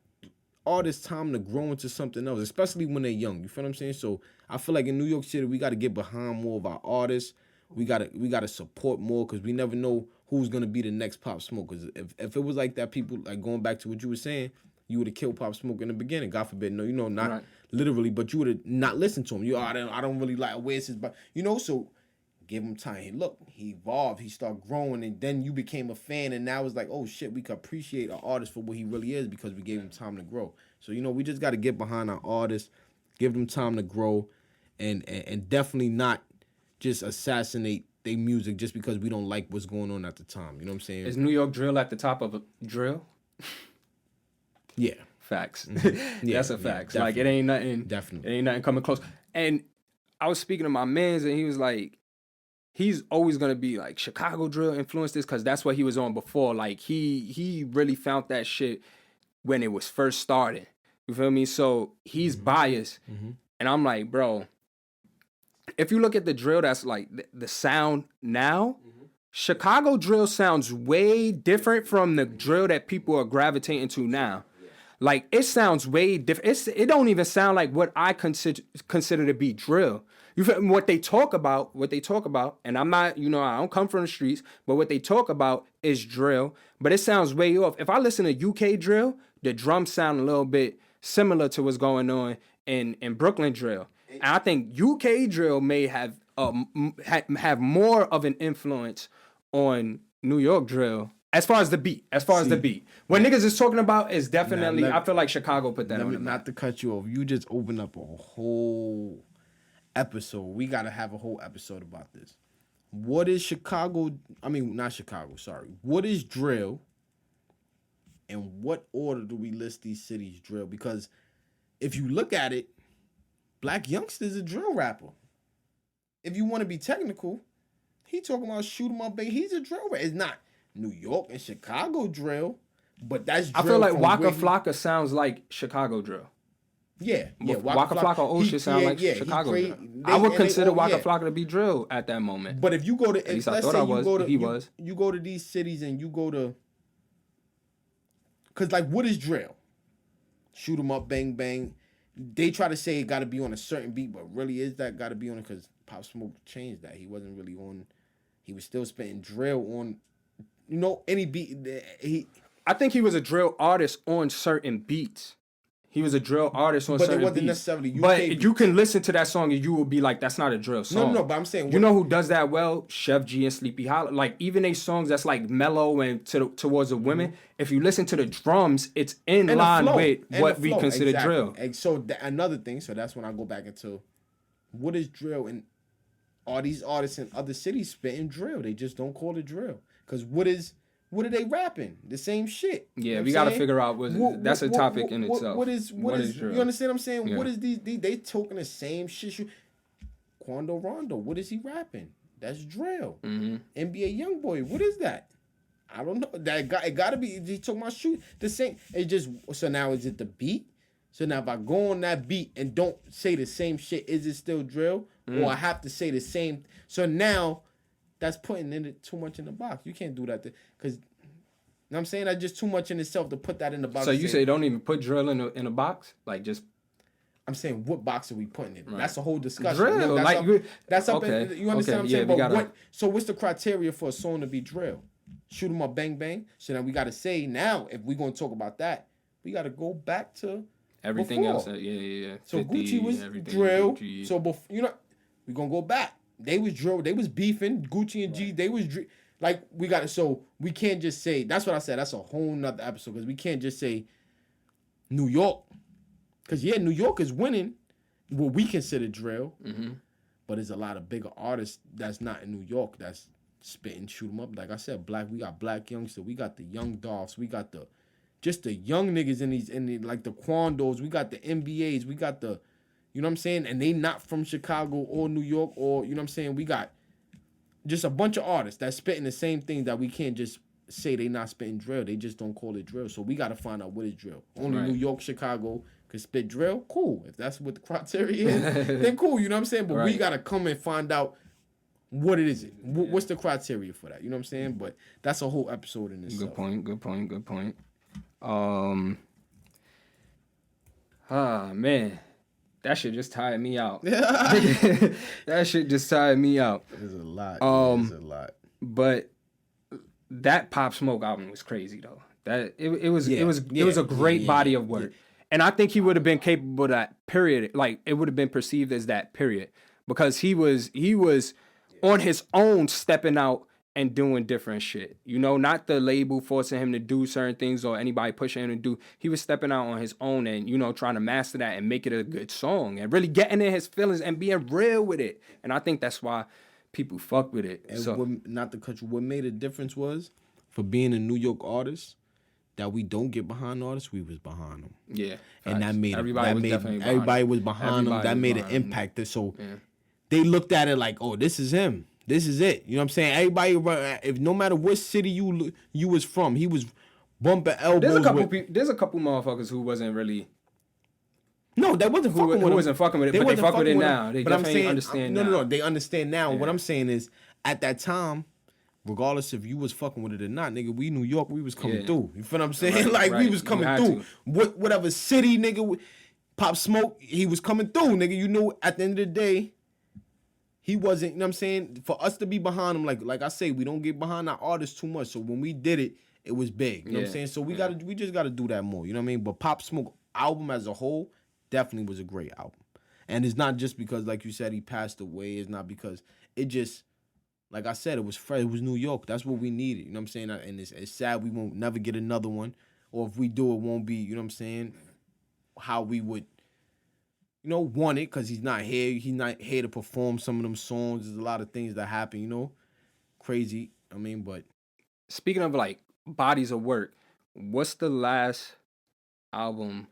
artist time to grow into something else, especially when they're young. You feel what I'm saying? So I feel like in New York City, we got to get behind more of our artists. We gotta support more because we never know who's gonna be the next Pop Smoke. Because if it was like that, people like going back to what you were saying, you would have killed Pop Smoke in the beginning. God forbid, no, not Right. literally, but you would have not listened to him. I don't really like where's his, but so give him time. Hey, look, he evolved, he started growing, and then you became a fan, and now it's like, oh shit, we can appreciate our artist for what he really is because we gave him time to grow. So we just got to get behind our artists, give them time to grow, and definitely not just assassinate their music just because we don't like what's going on at the time. You know what I'm saying? Is New York drill at the top of a drill? Yeah. Facts. Mm-hmm. That's a fact. Like it ain't nothing. Definitely. It ain't nothing coming close. And I was speaking to my mans, and he was like, he's always gonna be like Chicago drill influenced this because that's what he was on before. Like he really found that shit when it was first started. You feel me? So he's biased, and I'm like, bro, if you look at the drill, that's like the sound now. Chicago drill sounds way different from the drill that people are gravitating to now. Like it sounds way different. It don't even sound like what I consider to be drill. You feel what they talk about, and I'm not, I don't come from the streets, but what they talk about is drill. But it sounds way off. If I listen to UK drill, the drums sound a little bit similar to what's going on in Brooklyn drill. And I think UK drill may have more of an influence on New York drill as far as the beat. What niggas is talking about is definitely, I feel like Chicago put that on the map. Not to cut you off, you just opened up a whole episode. We got to have a whole episode about this. What is what is drill, and what order do we list these cities drill? Because if you look at it, Black Youngster's a drill rapper. If you want to be technical, he talking about shoot 'em up, baby. He's a drill rapper. It's not New York and Chicago drill, but that's drill. I feel like Waka Flocka sounds like Chicago drill. Yeah. Waka Flocka Ocean sound like Chicago drill. I would consider Waka Flocka to be drill at that moment. But if you go to, at least I thought I was. You go to these cities and you go to, because like what is drill? Shoot 'em up, bang bang. They try to say it got to be on a certain beat, but really is that got to be on it? Because Pop Smoke changed that. He wasn't really on. He was still spitting drill on, any beat. I think he was a drill artist on certain beats. He was a drill artist on certain beats. But it wasn't necessarily UK But beats. You can listen to that song and you will be like, that's not a drill song. No, but I'm saying... You know who does that well? Chef G and Sleepy Hollow. Like, even they songs that's like mellow and towards the women, if you listen to the drums, it's in line with what we consider drill. And so another thing, so that's when I go back into what is drill, and are these artists in other cities spitting drill? They just don't call it drill. Because what are they rapping? The same shit. Yeah, we got to figure out that's a topic in itself. What is drill? You understand what I'm saying? Yeah. What is these they talking the same shit? Quando Rondo, what is he rapping? That's drill. Mm-hmm. NBA Youngboy, what is that? I don't know. It got to be. He talking about shoot the same. It just so now is it the beat? So now if I go on that beat and don't say the same shit, is it still drill? Or I have to say the same? So now that's putting in it too much in the box. You can't do that because. You know what I'm saying? That's just too much in itself to put that in the box. So you say don't even put drill in a box? Like just... I'm saying what box are we putting in? Right. That's a whole discussion. Drill. That's up okay. You understand what I'm saying? Yeah, but so what's the criteria for a song to be drill? Shoot 'em up, bang, bang. So now we got to say now, if we're going to talk about that, we got to go back to everything before. Else. Yeah. So 50, Gucci was drill. Gucci. So before, we're going to go back. They was drill. They was beefing. Gucci and G, they was drill. Like, we got to, so we can't just say, that's what I said, that's a whole nother episode, because we can't just say New York. Because, New York is winning what we consider drill, but there's a lot of bigger artists that's not in New York that's spitting, shoot 'em up. Like I said, we got Black Youngster, we got the Young Dolphs, we got the young niggas like the Quandos, we got the NBAs, we got the, you know what I'm saying? And they not from Chicago or New York or, you know what I'm saying? We got just a bunch of artists that's spitting the same thing that we can't just say they not spitting drill. They just don't call it drill. So we got to find out what is drill. Only New York, Chicago could spit drill. Cool. If that's what the criteria is, then cool. You know what I'm saying? But we got to come and find out what it is. What's the criteria for that? You know what I'm saying? But that's a whole episode in itself. Good point. Man. That shit just tired me out. That shit just tired me out. There's a lot. There's a lot. But that Pop Smoke album was crazy though. That it was a great body of work. Yeah. And I think he would have been capable of that period. Like it would have been perceived as that period. Because he was on his own stepping out and doing different shit. You know, not the label forcing him to do certain things or anybody pushing him to do. He was stepping out on his own and, you know, trying to master that and make it a good song and really getting in his feelings and being real with it. And I think that's why people fuck with it. And so, not to cut you, what made a difference was for being a New York artist that we don't get behind artists, we was behind them. Yeah. And that made everybody was behind them. That made an impact. So they looked at it like, oh, this is him. This is it. You know what I'm saying? Everybody, if no matter what city you was from, he was bumping elbows. There's a couple motherfuckers who wasn't really. No, that wasn't fucking with him. Who wasn't fucking with it, but they fuck with it now. They definitely understand now. No, they understand now. Yeah. What I'm saying is, at that time, regardless if you was fucking with it or not, nigga, we New York, we was coming through. You feel what I'm saying? Right. We was coming through. Whatever city, nigga, Pop Smoke, he was coming through, nigga. You knew at the end of the day, he wasn't, you know what I'm saying? For us to be behind him, like I say, we don't get behind our artists too much. So when we did it, it was big. You know what I'm saying? So we just gotta do that more. You know what I mean? But Pop Smoke album as a whole definitely was a great album. And it's not just because, like you said, he passed away. It's not because it just, like I said, it was fresh. It was New York. That's what we needed. You know what I'm saying? And it's sad we won't never get another one. Or if we do, it won't be, you know what I'm saying, how we would, you know, want it, because he's not here. He's not here to perform some of them songs. There's a lot of things that happen, you know, crazy. I mean, but. Speaking of, like, bodies of work, what's the last album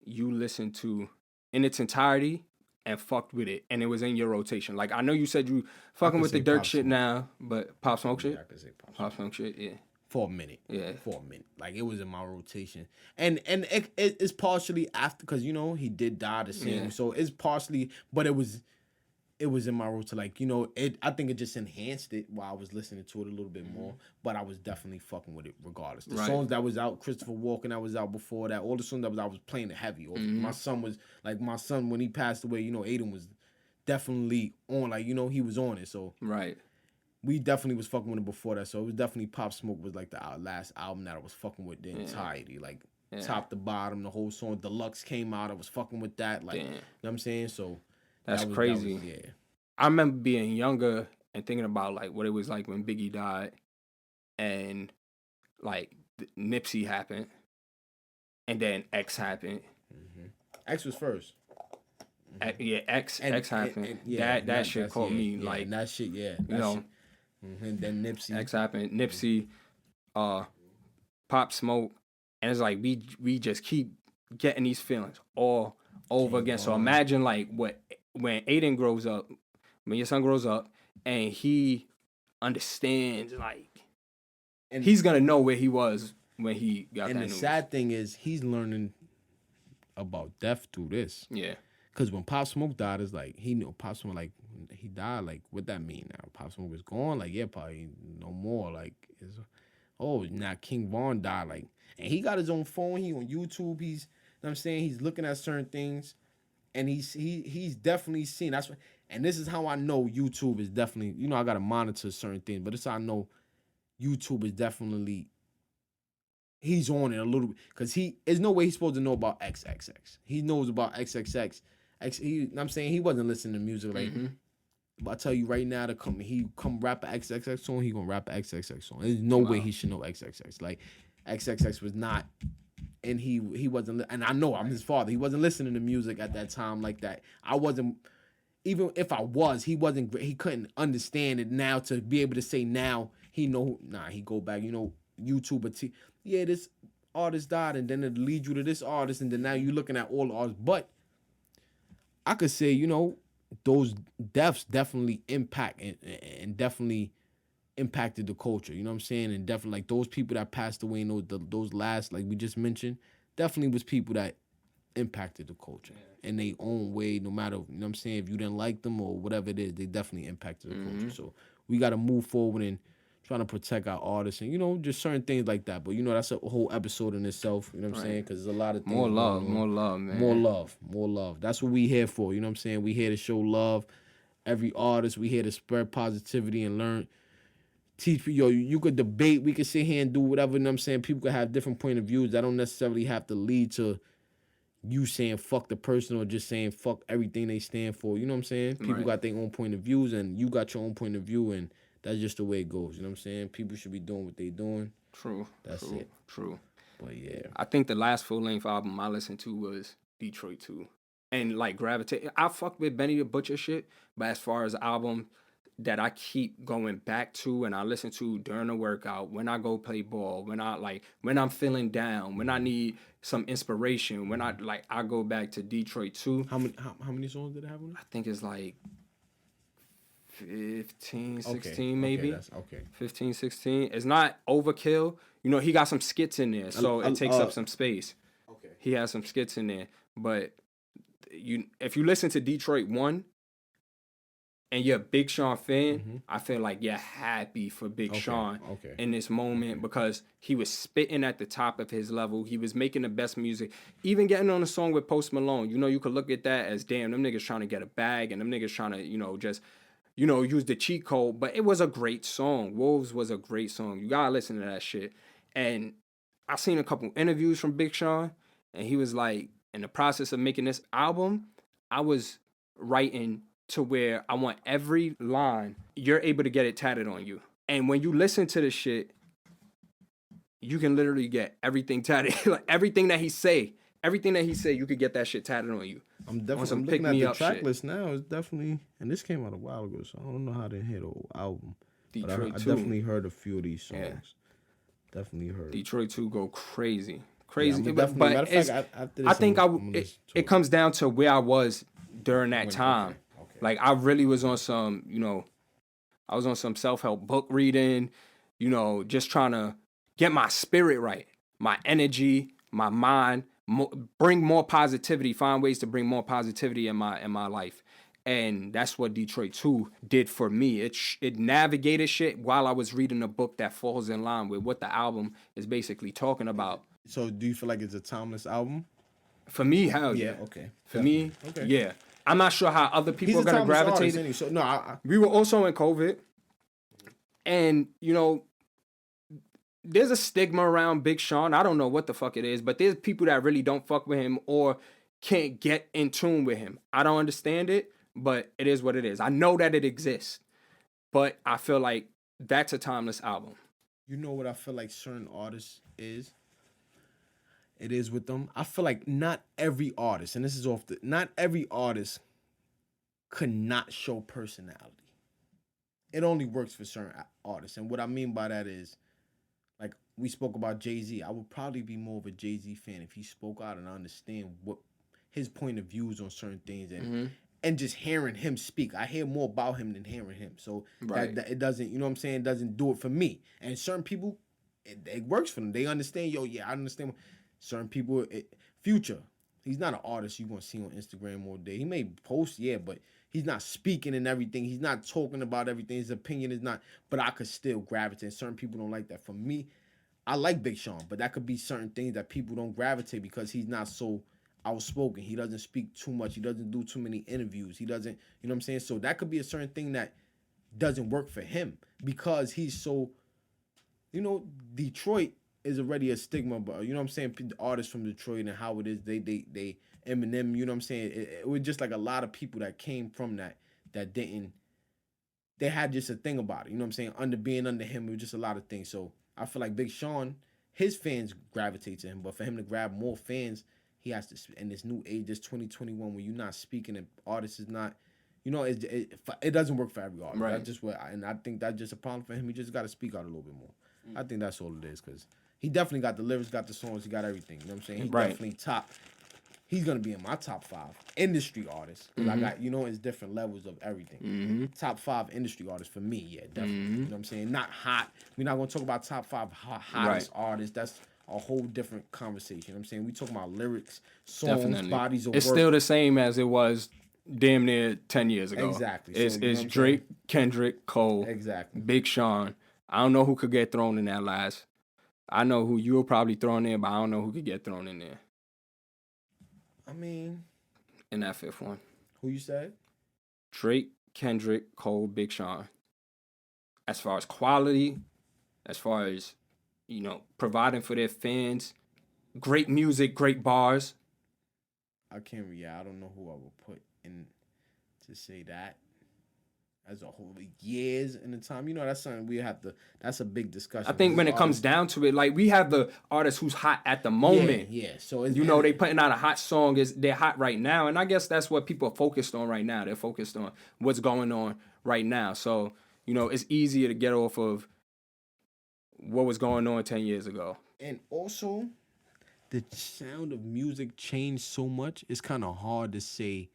you listened to in its entirety and fucked with it, and it was in your rotation? Like, I know you said you fucking with the Dirk shit now, but Pop Smoke shit? Yeah, I could say Pop Smoke shit, yeah. For a minute. Yeah. For a minute. Like, it was in my rotation. And it's partially after, because, you know, he did die the same. Yeah. So it's partially, but it was in my rotation. Like, you know, I think it just enhanced it while I was listening to it a little bit more. But I was definitely fucking with it regardless. The songs that was out, Christopher Walken that was out before that, all the songs that was out, I was playing it heavy. My son, when he passed away, you know, Aiden was definitely on, like, you know, he was on it. So. Right. We definitely was fucking with it before that, so it was definitely Pop Smoke was like the last album that I was fucking with the entirety, like top to bottom, the whole song. Deluxe came out, I was fucking with that, like, you know what I'm saying? So that's crazy. I remember being younger and thinking about like what it was like when Biggie died, and like Nipsey happened, and then X happened. Mm-hmm. X was first. X happened. That shit caught me like and that shit. You know. Shit. And then Nipsey. X happened. Nipsey, Pop Smoke, and it's like we just keep getting these feelings all over again. So imagine like when Aiden grows up, when your son grows up, and he understands, like, and he's gonna know where he was when he got that news. And the sad thing is, he's learning about death through this. Yeah. Because when Pop Smoke died, it's like, he knew Pop Smoke, like, he died, like, what that mean now? Pop Smoke is gone? Like, yeah, probably no more. Like, now King Von died, like, and he got his own phone, he on YouTube, he's, you know what I'm saying, he's looking at certain things, and he's definitely seen, that's what, and this is how I know YouTube is definitely, you know, I got to monitor certain things, but this is how I know YouTube is definitely, he's on it a little bit, because there's no way he's supposed to know about XXX. He knows about XXX. I'm saying he wasn't listening to music like, but I tell you right now, he come rap a XXX song, he gonna rap a XXX song. There's no way he should know XXX. Like, XXX was not, and he wasn't, and I know I'm his father. He wasn't listening to music at that time like that. I wasn't, even if I was, he couldn't understand it now to be able to say now he know. He go back, you know, YouTube, this artist died, and then it lead you to this artist, and then now you're looking at all the artists, but I could say, you know, those deaths definitely impact and definitely impacted the culture. You know what I'm saying? And definitely, like, those people that passed away, and those last, like we just mentioned, definitely was people that impacted the culture in their own way, no matter, you know what I'm saying, if you didn't like them or whatever it is, they definitely impacted the culture. So we got to move forward and trying to protect our artists and, you know, just certain things like that. But, you know, that's a whole episode in itself, you know what I'm saying, because there's a lot of things More love, going on. more love, man. More love. That's what we here for, you know what I'm saying? We here to show love. Every artist, we here to spread positivity and learn. Teach, you could debate, we could sit here and do whatever, you know what I'm saying? People could have different point of views that don't necessarily have to lead to you saying fuck the person or just saying fuck everything they stand for. You know what I'm saying? People got their own point of views and you got your own point of view, and that's just the way it goes. You know what I'm saying? People should be doing what they doing. True. That's true, it. True. But yeah. I think the last full-length album I listened to was Detroit 2. And like Gravitate. I fuck with Benny the Butcher shit, but as far as album that I keep going back to and I listen to during the workout, when I go play ball, when I'm feeling down, when I need some inspiration, when I go back to Detroit 2. How many songs did it have on it? I think it's like 15, 16 maybe. That's okay. 15, 16. It's not overkill. You know, he got some skits in there, so it takes up some space. Okay. He has some skits in there, but if you listen to Detroit 1, and you're a Big Sean fan, I feel like you're happy for Big Sean in this moment because he was spitting at the top of his level. He was making the best music. Even getting on a song with Post Malone, you know, you could look at that as, damn, them niggas trying to get a bag and them niggas trying to, you know, just, you know, use the cheat code. But it was a great song. Wolves was a great song. You gotta listen to that shit. And I seen a couple interviews from Big Sean, and he was like, in the process of making this album, I was writing to where I want every line, you're able to get it tatted on you. And when you listen to the shit, you can literally get everything tatted. Like everything that he say, you could get that shit tatted on you. I'm looking at the track list now. It's definitely, and this came out a while ago, so I don't know how they hit the whole album. Detroit but I 2. definitely heard a few of these songs. Yeah. Definitely heard. Detroit 2 go crazy. Crazy. Yeah, but I think it comes down to where I was during that time. Like, I really was on some, you know, I was on some self-help book reading, you know, just trying to get my spirit right, my energy, my mind, bring more positivity, find ways to bring more positivity in my life. And that's what Detroit 2 did for me. It navigated shit while I was reading a book that falls in line with what the album is basically talking about. So do you feel like it's a timeless album? For me, hell yeah. Okay. For me, yeah. I'm not sure how other people are going to gravitate. Anyway, so no, we were also in COVID. And, you know, there's a stigma around Big Sean. I don't know what the fuck it is, but there's people that really don't fuck with him or can't get in tune with him. I don't understand it, but it is what it is. I know that it exists, but I feel like that's a timeless album. You know what I feel like certain artists is? It is with them. I feel like not every artist, and this is not every artist could not show personality. It only works for certain artists. And what I mean by that is, like we spoke about Jay-Z. I would probably be more of a Jay-Z fan if he spoke out and I understand what his point of views on certain things and just hearing him speak. I hear more about him than hearing him. So that it doesn't, you know what I'm saying, it doesn't do it for me. And certain people, it works for them. They understand, I understand. Certain people, Future, he's not an artist you're going to see on Instagram all day. He may post, but he's not speaking and everything. He's not talking about everything. His opinion is not, but I could still gravitate. Certain people don't like that. For me, I like Big Sean, but that could be certain things that people don't gravitate because he's not so outspoken. He doesn't speak too much. He doesn't do too many interviews. He doesn't, you know what I'm saying? So that could be a certain thing that doesn't work for him because he's so, you know, Detroit is already a stigma, but you know what I'm saying? The artists from Detroit and how it is, they Eminem, you know what I'm saying? It was just like a lot of people that came from that didn't, they had just a thing about it, you know what I'm saying? Being under him, it was just a lot of things. So I feel like Big Sean, his fans gravitate to him, but for him to grab more fans, he has to, in this new age, this 2021, when you're not speaking and artists is not, you know, it doesn't work for every artist. Right. That's just and I think that's just a problem for him. He just got to speak out a little bit more. I think that's all it is, because he definitely got the lyrics, got the songs, he got everything. You know what I'm saying? He's definitely top. he's gonna be in my top 5 industry artists. Because I got, it's different levels of everything. Top 5 industry artists for me, yeah, definitely. You know what I'm saying? Not hot. We're not gonna talk about top 5 hottest artists. That's a whole different conversation. You know what I'm saying? We talking about lyrics, songs, bodies of work. It's still the same as it was damn near 10 years ago. Exactly. It's, So, it's Drake, Kendrick, Cole, exactly. Big Sean. I don't know who could get thrown in that last. I know who you will probably throw in there, but I don't know who could get thrown in there. I mean, in that 5th one. Who you said? Drake, Kendrick, Cole, Big Sean. As far as quality, as far as, providing for their fans, great music, great bars. I don't know who I would put in to say that. As a whole, years in the time, that's something that's a big discussion. I think when it comes down to it, like, we have the artists who's hot at the moment. Yeah. So they putting out a hot song, they're hot right now, and I guess that's what people are focused on right now. They're focused on what's going on right now. So, it's easier to get off of what was going on 10 years ago. And also, the sound of music changed so much, it's kind of hard to say.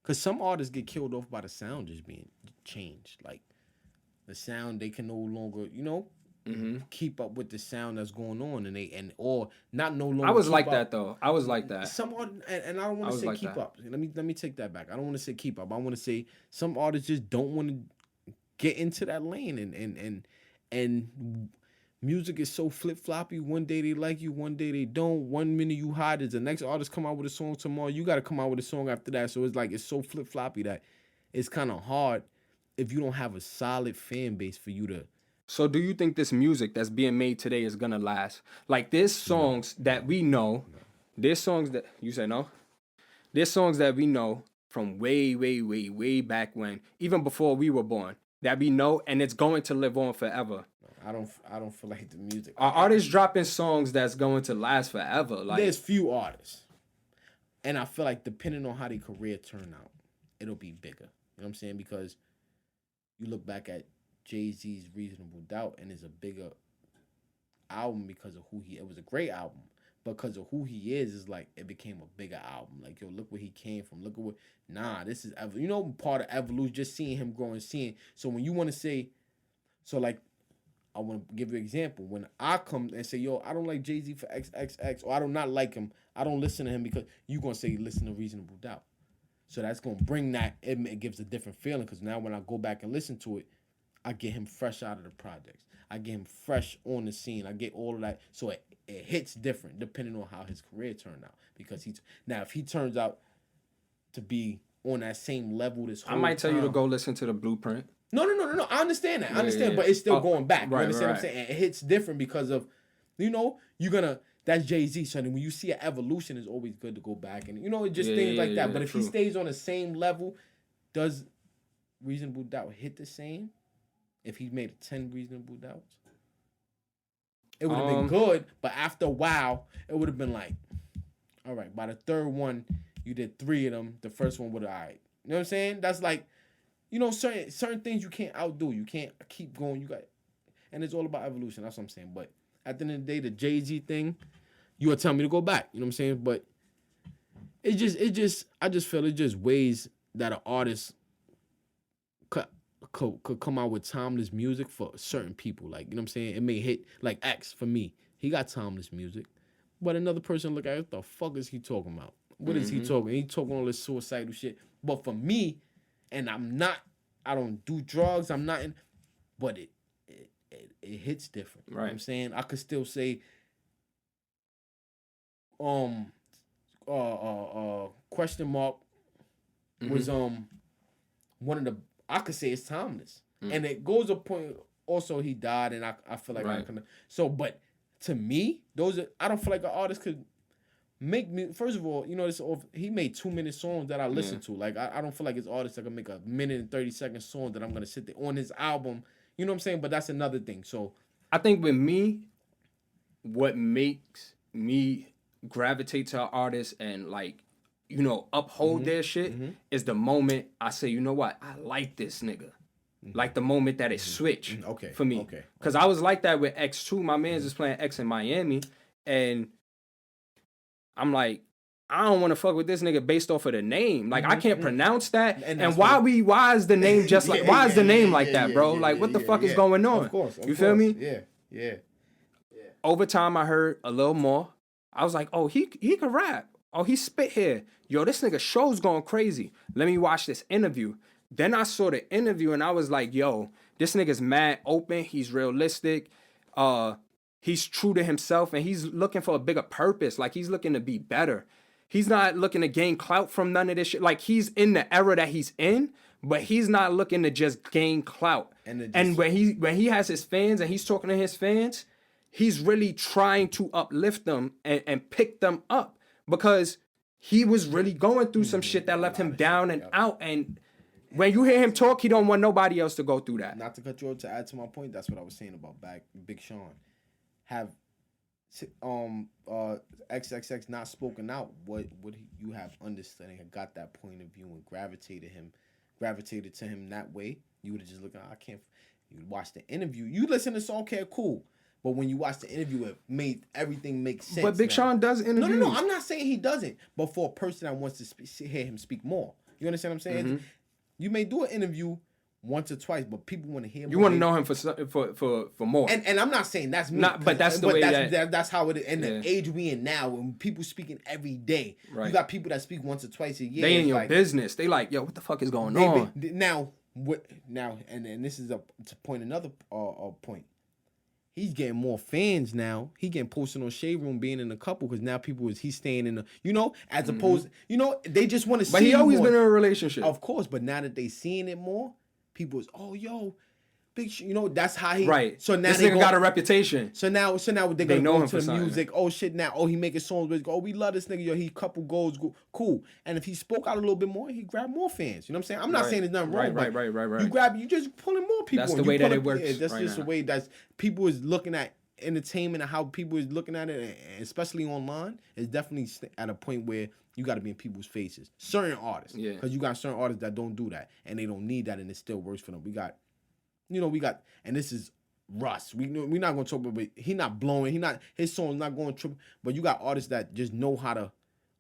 Because some artists get killed off by the sound just being changed. Like, the sound, they can no longer, keep up with the sound that's going on. Or not no longer. I was like that, though. I was like that. Some artists, and I don't want to say keep up. Let me take that back. I don't want to say keep up. I want to say some artists just don't want to get into that lane. And music is so flip-floppy. One day they like you, one day they don't. 1 minute you hot, as the next artist come out with a song tomorrow, you got to come out with a song after that. So it's so flip-floppy that it's kind of hard if you don't have a solid fan base for you to... So do you think this music that's being made today is going to last? Like, there's songs that we know. There's songs that... You say no? There's songs that we know from way, way, way, way back when, even before we were born, that we know, and it's going to live on forever. I don't feel like the music. Are artists dropping songs that's going to last forever? Like, there's few artists, and I feel like depending on how their career turn out, it'll be bigger. You know what I'm saying? Because you look back at Jay-Z's Reasonable Doubt, and it's a bigger album because of who he. It was a great album because of who he is. Is like it became a bigger album. Like, yo, look where he came from. Look at what. This is part of evolution. Just seeing him grow and seeing. So when you want to say, so like. I want to give you an example. When I come and say, yo, I don't like Jay-Z for XXX, or I do not like him, I don't listen to him, because you're going to say, listen to Reasonable Doubt. So that's going to bring that, it gives a different feeling, because now when I go back and listen to it, I get him fresh out of the projects. I get him fresh on the scene. I get all of that. So it hits different depending on how his career turned out. Because if he turns out to be on that same level this whole time. I might tell you to go listen to the Blueprint. No. I understand that. I understand, but it's still going back. You understand what I'm saying? It hits different because of, that's Jay-Z. So when you see an evolution, it's always good to go back and, just things like that. But if he stays on the same level, does Reasonable Doubt hit the same? If he made 10 Reasonable Doubts? It would have been good, but after a while, it would have been like, all right, by the third one, you did 3 of them. The first one would have, all right. You know what I'm saying? That's like, certain things you can't outdo. You can't keep going. And it's all about evolution. That's what I'm saying. But at the end of the day, the Jay-Z thing, you would tell me to go back. You know what I'm saying? But I just feel it's just ways that an artist could come out with timeless music for certain people. Like, you know what I'm saying? It may hit, like X for me. He got timeless music. But another person look at it, what the fuck is he talking about? What is he talking? He talking all this suicidal shit. But for me, and I don't do drugs, but it hits different. You know what I'm saying? I could still say, question mark was, one of the, I could say it's timeless. And it goes a point, also he died, and I feel like I can, so, but to me, I don't feel like an artist could make me, first of all, he made 2-minute songs that I listen to. Like, I don't feel like it's artists that can make a 1 and 30-second song that I'm going to sit there on his album. You know what I'm saying? But that's another thing. So I think with me, what makes me gravitate to an artist and, like, uphold their shit is the moment I say, you know what? I like this nigga. Like the moment that it switched for me. Because I was like that with X2. My man's just playing X in Miami. And I'm like, I don't want to fuck with this nigga based off of the name. Like, I can't pronounce that. And what- why is the name just like, why is the name like that, bro? Like, what the fuck is going on? Of course. You feel me? Yeah. Over time, I heard a little more. I was like, oh, he can rap. Oh, he spit here. Yo, this nigga show's going crazy. Let me watch this interview. Then I saw the interview and I was like, yo, this nigga's mad open. He's realistic. He's true to himself and he's looking for a bigger purpose. Like, he's looking to be better. He's not looking to gain clout from none of this shit. Like, he's in the era that he's in, but he's not looking to just gain clout. And when he has his fans and he's talking to his fans, he's really trying to uplift them and pick them up because he was really going through some shit that left him down and out. And when you hear him talk, he don't want nobody else to go through that. Not to cut you off, to add to my point, that's what I was saying about Big Sean. Have XXX not spoken out, would you have understood and got that point of view and gravitated to him that way? You would have just looked at, you watch the interview, you listen to the song, okay, cool. But when you watch the interview, it made everything make sense. But Big Sean does interviews. No, I'm not saying he doesn't. But for a person that wants to hear him speak more, you understand what I'm saying? Mm-hmm. You may do an interview once or twice, but people want to hear more. You want to know him for more. And I'm not saying that's me. But that's the way that's how it is. And the age we in now, when people speaking every day, right. You got people that speak once or twice a year. They in your business. They like, yo, what the fuck is going on? Now, and this is to point another point. He's getting more fans now. He getting posted on Shade Room being in a couple because now he's staying in as opposed, they just want to see. But he always more. been in a relationship. Of course, but now that they seeing it more, people is, oh, yo, Big that's how he. Right. So now this nigga got a reputation. So now they're gonna go to the music. Oh shit! Now, he making songs. Oh, we love this nigga. Yo, he couple goals. Cool. And if he spoke out a little bit more, he grabbed more fans. You know what I'm saying? I'm not saying there's nothing wrong. Right. You just pulling more people. That's the way that it works. Yeah, that's just the way that people is looking at entertainment and how people is looking at it, and especially online. It's definitely at a point where you got to be in people's faces. Certain artists, because you got certain artists that don't do that, and they don't need that, and it still works for them. And this is Russ. We're not gonna talk about, but he not blowing. His song's not going triple. But you got artists that just know how to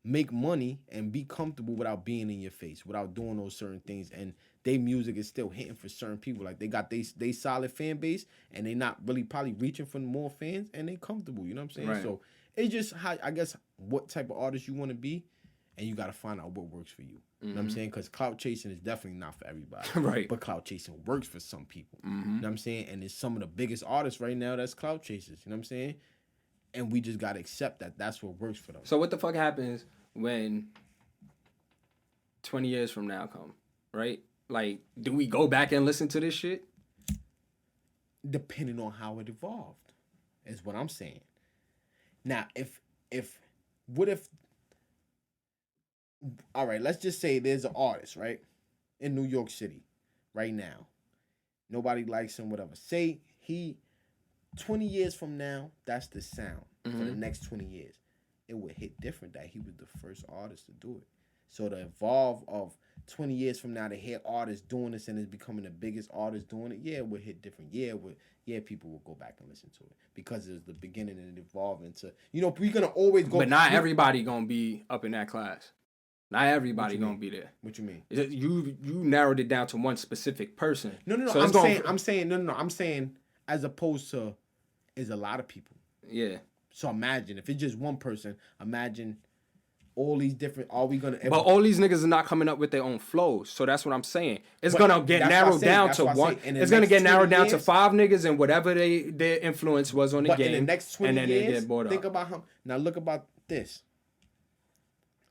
make money and be comfortable without being in your face, without doing those certain things. And their music is still hitting for certain people. Like, they got they solid fan base, and they not really probably reaching for more fans, and they comfortable. You know what I'm saying? Right. So it's just how, I guess, what type of artist you want to be, and you got to find out what works for you. You know what I'm saying? Because clout chasing is definitely not for everybody. Right. But clout chasing works for some people. You know what I'm saying? And it's some of the biggest artists right now that's clout chasers. You know what I'm saying? And we just got to accept that that's what works for them. So what the fuck happens when 20 years from now come, right? Like, do we go back and listen to this shit? Depending on how it evolved, is what I'm saying. Now, what if, all right, let's just say there's an artist, right, in New York City right now. Nobody likes him, whatever. Say 20 years from now, that's the sound for the next 20 years. It would hit different that he was the first artist to do it. So the evolve of 20 years from now to hear artists doing this and it's becoming the biggest artist doing it, it would hit different. People will go back and listen to it because it was the beginning and it evolved into, we're going to always go. But not everybody going to be up in that class. Not everybody gonna be there. What you mean? You narrowed it down to one specific person. No. So I'm saying as opposed to is a lot of people. Yeah. So imagine if it's just one person. Imagine all these different. Are we gonna? But all these niggas are not coming up with their own flows. So that's what I'm saying. It's gonna get narrowed down to one. It's gonna get narrowed down to 5 niggas and whatever their influence was on the game. In the next 20 and then years, they get bored think up. about how. Now look about this.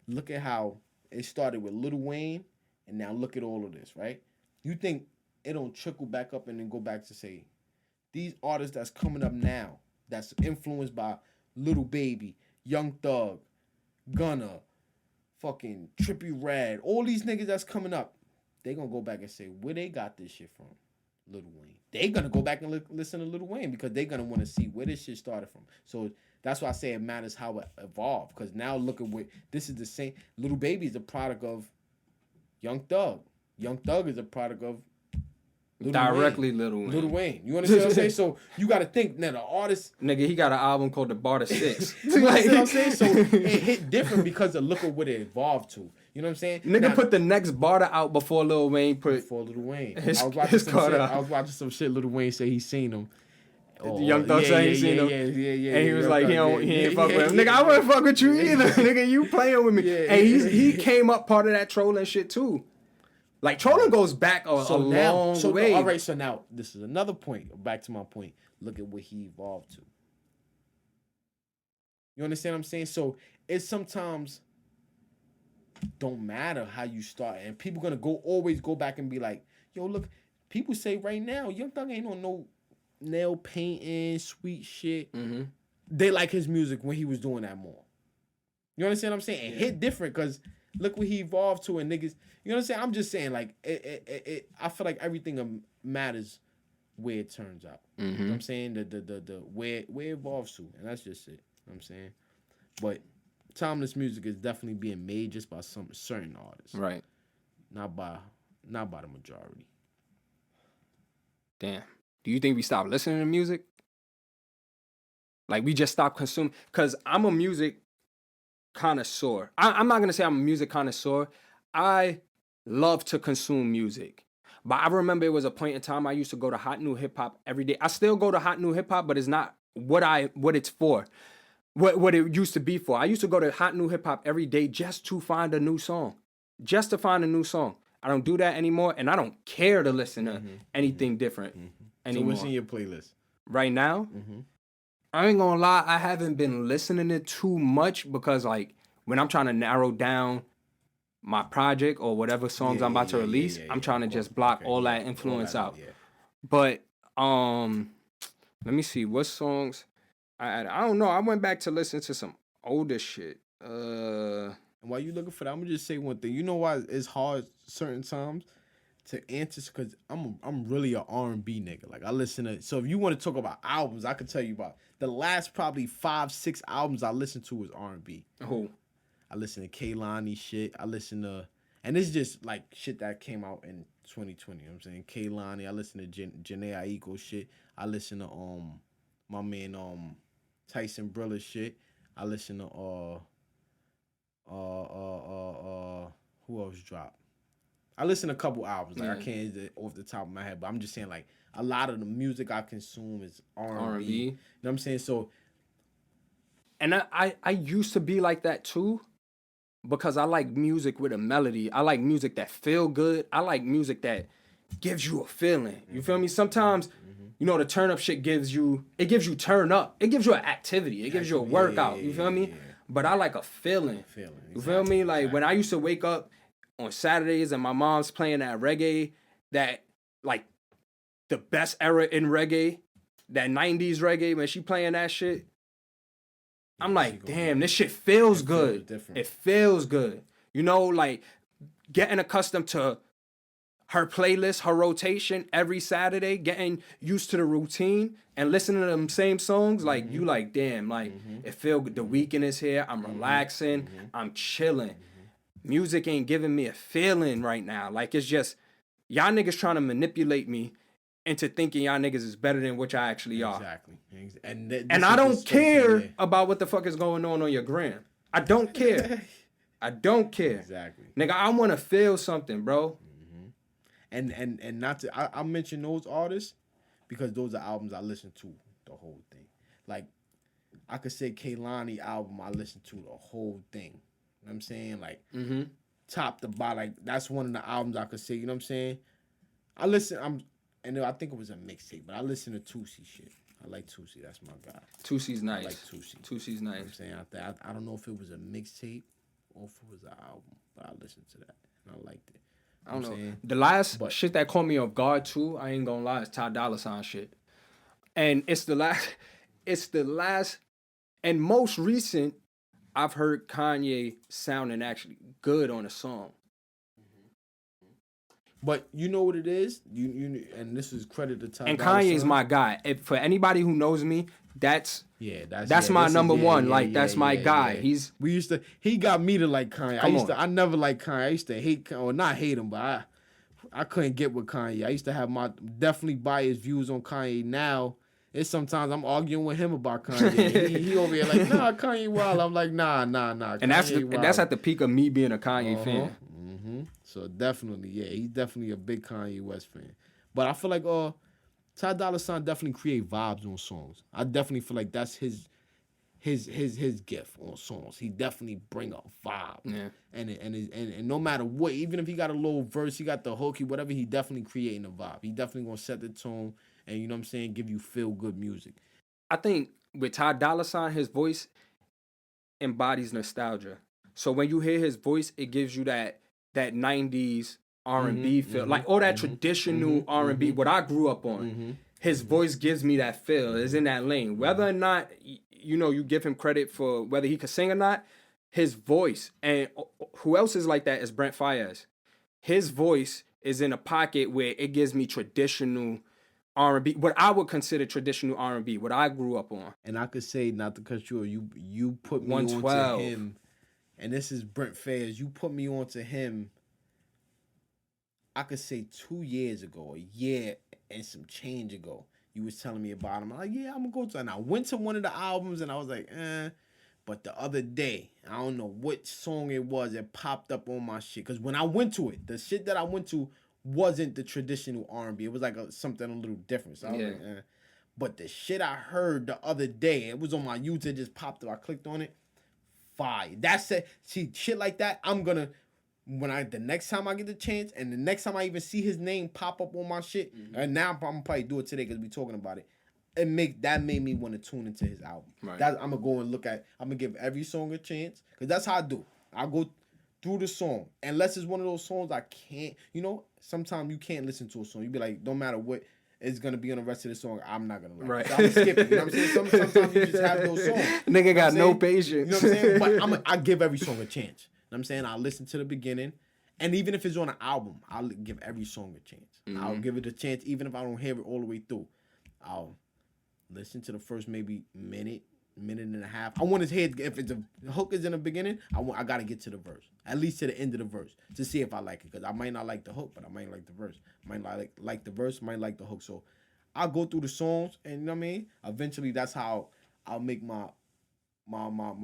Look at how it started with Lil Wayne, and now look at all of this, right? You think it don't trickle back up and then go back to say, these artists that's coming up now, that's influenced by Lil Baby, Young Thug, Gunna, fucking Trippie Redd, all these niggas that's coming up, they gonna go back and say, where they got this shit from? Lil Wayne. They gonna go back and listen to Lil Wayne because they gonna want to see where this shit started from. So that's why I say it matters how it evolved. Because now look at what this is the same. Lil Baby is a product of Young Thug. Young Thug is a product of Directly Lil Wayne. Lil Wayne. You understand what I'm saying? So you got to think now the artist. Nigga, he got an album called The Barter Six. You understand what I'm saying? So it hit different because of look at what it evolved to. You know what I'm saying? Nigga now, put the next Barter out before Lil Wayne put. Before Lil Wayne. His, I was watching some shit. Lil Wayne said he seen him. Young Thug said he seen him. Yeah. And he was like, he ain't fuck with him. Nigga, I wouldn't fuck with you either. Nigga, you playing with me. And he came up part of that trolling shit too. Like, trolling goes back a long way. All right, so now, this is another point. Back to my point. Look at what he evolved to. You understand what I'm saying? So, it sometimes don't matter how you start. And people going to always go back and be like, yo, look, people say right now, Young Thug ain't on no nail painting, sweet shit. Mm-hmm. They like his music when he was doing that more. You understand what I'm saying? It hit different because look what he evolved to and niggas. You know what I'm saying? I'm just saying, like, I feel like everything matters where it turns out. Mm-hmm. You know what I'm saying? The where it evolves to. And that's just it. You know what I'm saying? But timeless music is definitely being made just by some certain artists. Right. Not by the majority. Damn. Do you think we stopped listening to music? Like, we just stopped consuming? Because I'm a music connoisseur. I'm not going to say I'm a music connoisseur. I love to consume music. But I remember it was a point in time I used to go to Hot New Hip Hop every day. I still go to Hot New Hip Hop, but it's not what it's for. What it used to be for. I used to go to Hot New Hip Hop every day just to find a new song. Just to find a new song. I don't do that anymore, and I don't care to listen to anything different anymore. So what's in your playlist? Right now? I ain't gonna lie, I haven't been listening to it too much because, like, when I'm trying to narrow down my project or whatever songs I'm about to release, I'm trying to just block all that influence out. Yeah. But let me see what songs. I don't know. I went back to listen to some older shit. And while you looking for that, I'm gonna just say one thing. You know why it's hard certain times to answer? Because I'm really an R&B nigga. Like, I listen to. So if you want to talk about albums, I could tell you about the last probably 5-6 albums I listened to was R&B. Who? I listen to Kehlani shit. I listen to, and this is just like shit that came out in 2020. You know what I'm saying? Kehlani. I listen to Janae Aiko shit. I listen to my man Tyson Briller shit. I listen to who else dropped? I listen to a couple albums. Like, I can't off the top of my head, but I'm just saying, like, a lot of the music I consume is R&B. You know what I'm saying? So, and I used to be like that too. Because I like music with a melody. I like music that feel good. I like music that gives you a feeling. You feel me? Sometimes, you know, the turn up shit gives you turn up. It gives you an activity. It gives you a workout. You feel me? But I like a feeling. You feel me? Like, when I used to wake up on Saturdays and my mom's playing that reggae, that, like, the best era in reggae, that 90s reggae, when she playing that shit, I'm like, damn, this shit feels good. It feels good. You know, like, getting accustomed to her playlist, her rotation every Saturday, getting used to the routine and listening to them same songs, like, you like, damn, like, it feel good. The weekend is here. I'm relaxing. I'm chilling. Music ain't giving me a feeling right now. Like, it's just, y'all niggas trying to manipulate me into thinking y'all niggas is better than what y'all actually are. Exactly. And I don't care about what the fuck is going on your gram. I don't care. I don't care. Exactly. Nigga, I want to feel something, bro. And not to, I mention those artists because those are albums I listen to the whole thing. Like, I could say Kehlani album, I listened to the whole thing. You know what I'm saying? Like, top to bottom. Like, that's one of the albums I could say, you know what I'm saying? And I think it was a mixtape, but I listen to Tootsie shit. I like Tootsie. That's my guy. Toosie's nice. I like Tootsie. Toosie's nice. You know what I'm saying? I don't know if it was a mixtape or if it was an album, but I listened to that and I liked it. I don't know. The last shit that caught me off guard too, I ain't gonna lie, is Ty Dolla $ign shit. And it's the last and most recent I've heard Kanye sounding actually good on a song. But you know what it is? You and this is credit to Ty. And Kanye's my guy. For anybody who knows me, that's my number one. That's my guy. He got me to like Kanye. I never liked Kanye. I used to hate, or not hate him, but I couldn't get with Kanye. I used to have my definitely biased views on Kanye. Now it's sometimes I'm arguing with him about Kanye. he over here like, nah, Kanye wild. I'm like, nah. And Kanye that's wild. at the peak of me being a Kanye fan. So definitely, yeah, he's definitely a big Kanye West fan. But I feel like Ty Dolla $ign definitely create vibes on songs. I definitely feel like that's his gift on songs. He definitely bring a vibe. Yeah. And no matter what, even if he got a little verse, he got the hook, whatever, he definitely creating a vibe. He definitely gonna set the tone and, you know what I'm saying, give you feel good music. I think with Ty Dolla $ign, his voice embodies nostalgia. So when you hear his voice, it gives you that 90s R&B feel, like all that traditional R&B, what I grew up on. His voice gives me that feel. It's in that lane. Whether or not, you give him credit for whether he could sing or not, his voice, and who else is like that is Brent Faiyaz. His voice is in a pocket where it gives me traditional R&B, what I would consider traditional R&B, what I grew up on. And I could say, not to cut you off, you put me 112. onto him, and this is Brent Faiyaz. You put me onto him, I could say 2 years ago, a year and some change ago. You was telling me about him. I'm like, yeah, I'm gonna go to it. And I went to one of the albums and I was like, But the other day, I don't know what song it was, it popped up on my shit. Because when I went to it, the shit that I went to wasn't the traditional R&B. It was like something a little different. So I was like, But the shit I heard the other day, it was on my YouTube, it just popped up. I clicked on it. Fire. That's it. See, shit like that, I'm gonna, the next time I get the chance, and the next time I even see his name pop up on my shit, and now I'm gonna probably do it today because we talking about it. That made me want to tune into his album. Right. I'm gonna go and look at. I'm gonna give every song a chance because that's how I do. I go through the song, unless it's one of those songs I can't. Sometimes you can't listen to a song. You be like, don't matter what is gonna be on the rest of the song, I'm not gonna like. Right. So I'm skipping. You know what I'm saying? Sometimes you just have those songs. Nigga got no patience. You know what I'm saying? But I give every song a chance. You know what I'm saying? I'll listen to the beginning. And even if it's on an album, I'll give every song a chance. I'll give it a chance even if I don't hear it all the way through. I'll listen to the first maybe minute and a half. I want to hear if it's the hook is in the beginning, I got to get to the verse. At least to the end of the verse to see if I like it. Because I might not like the hook, but I might like the verse. I might like the verse, might like the hook. So I'll go through the songs and, you know what I mean? Eventually that's how I'll make my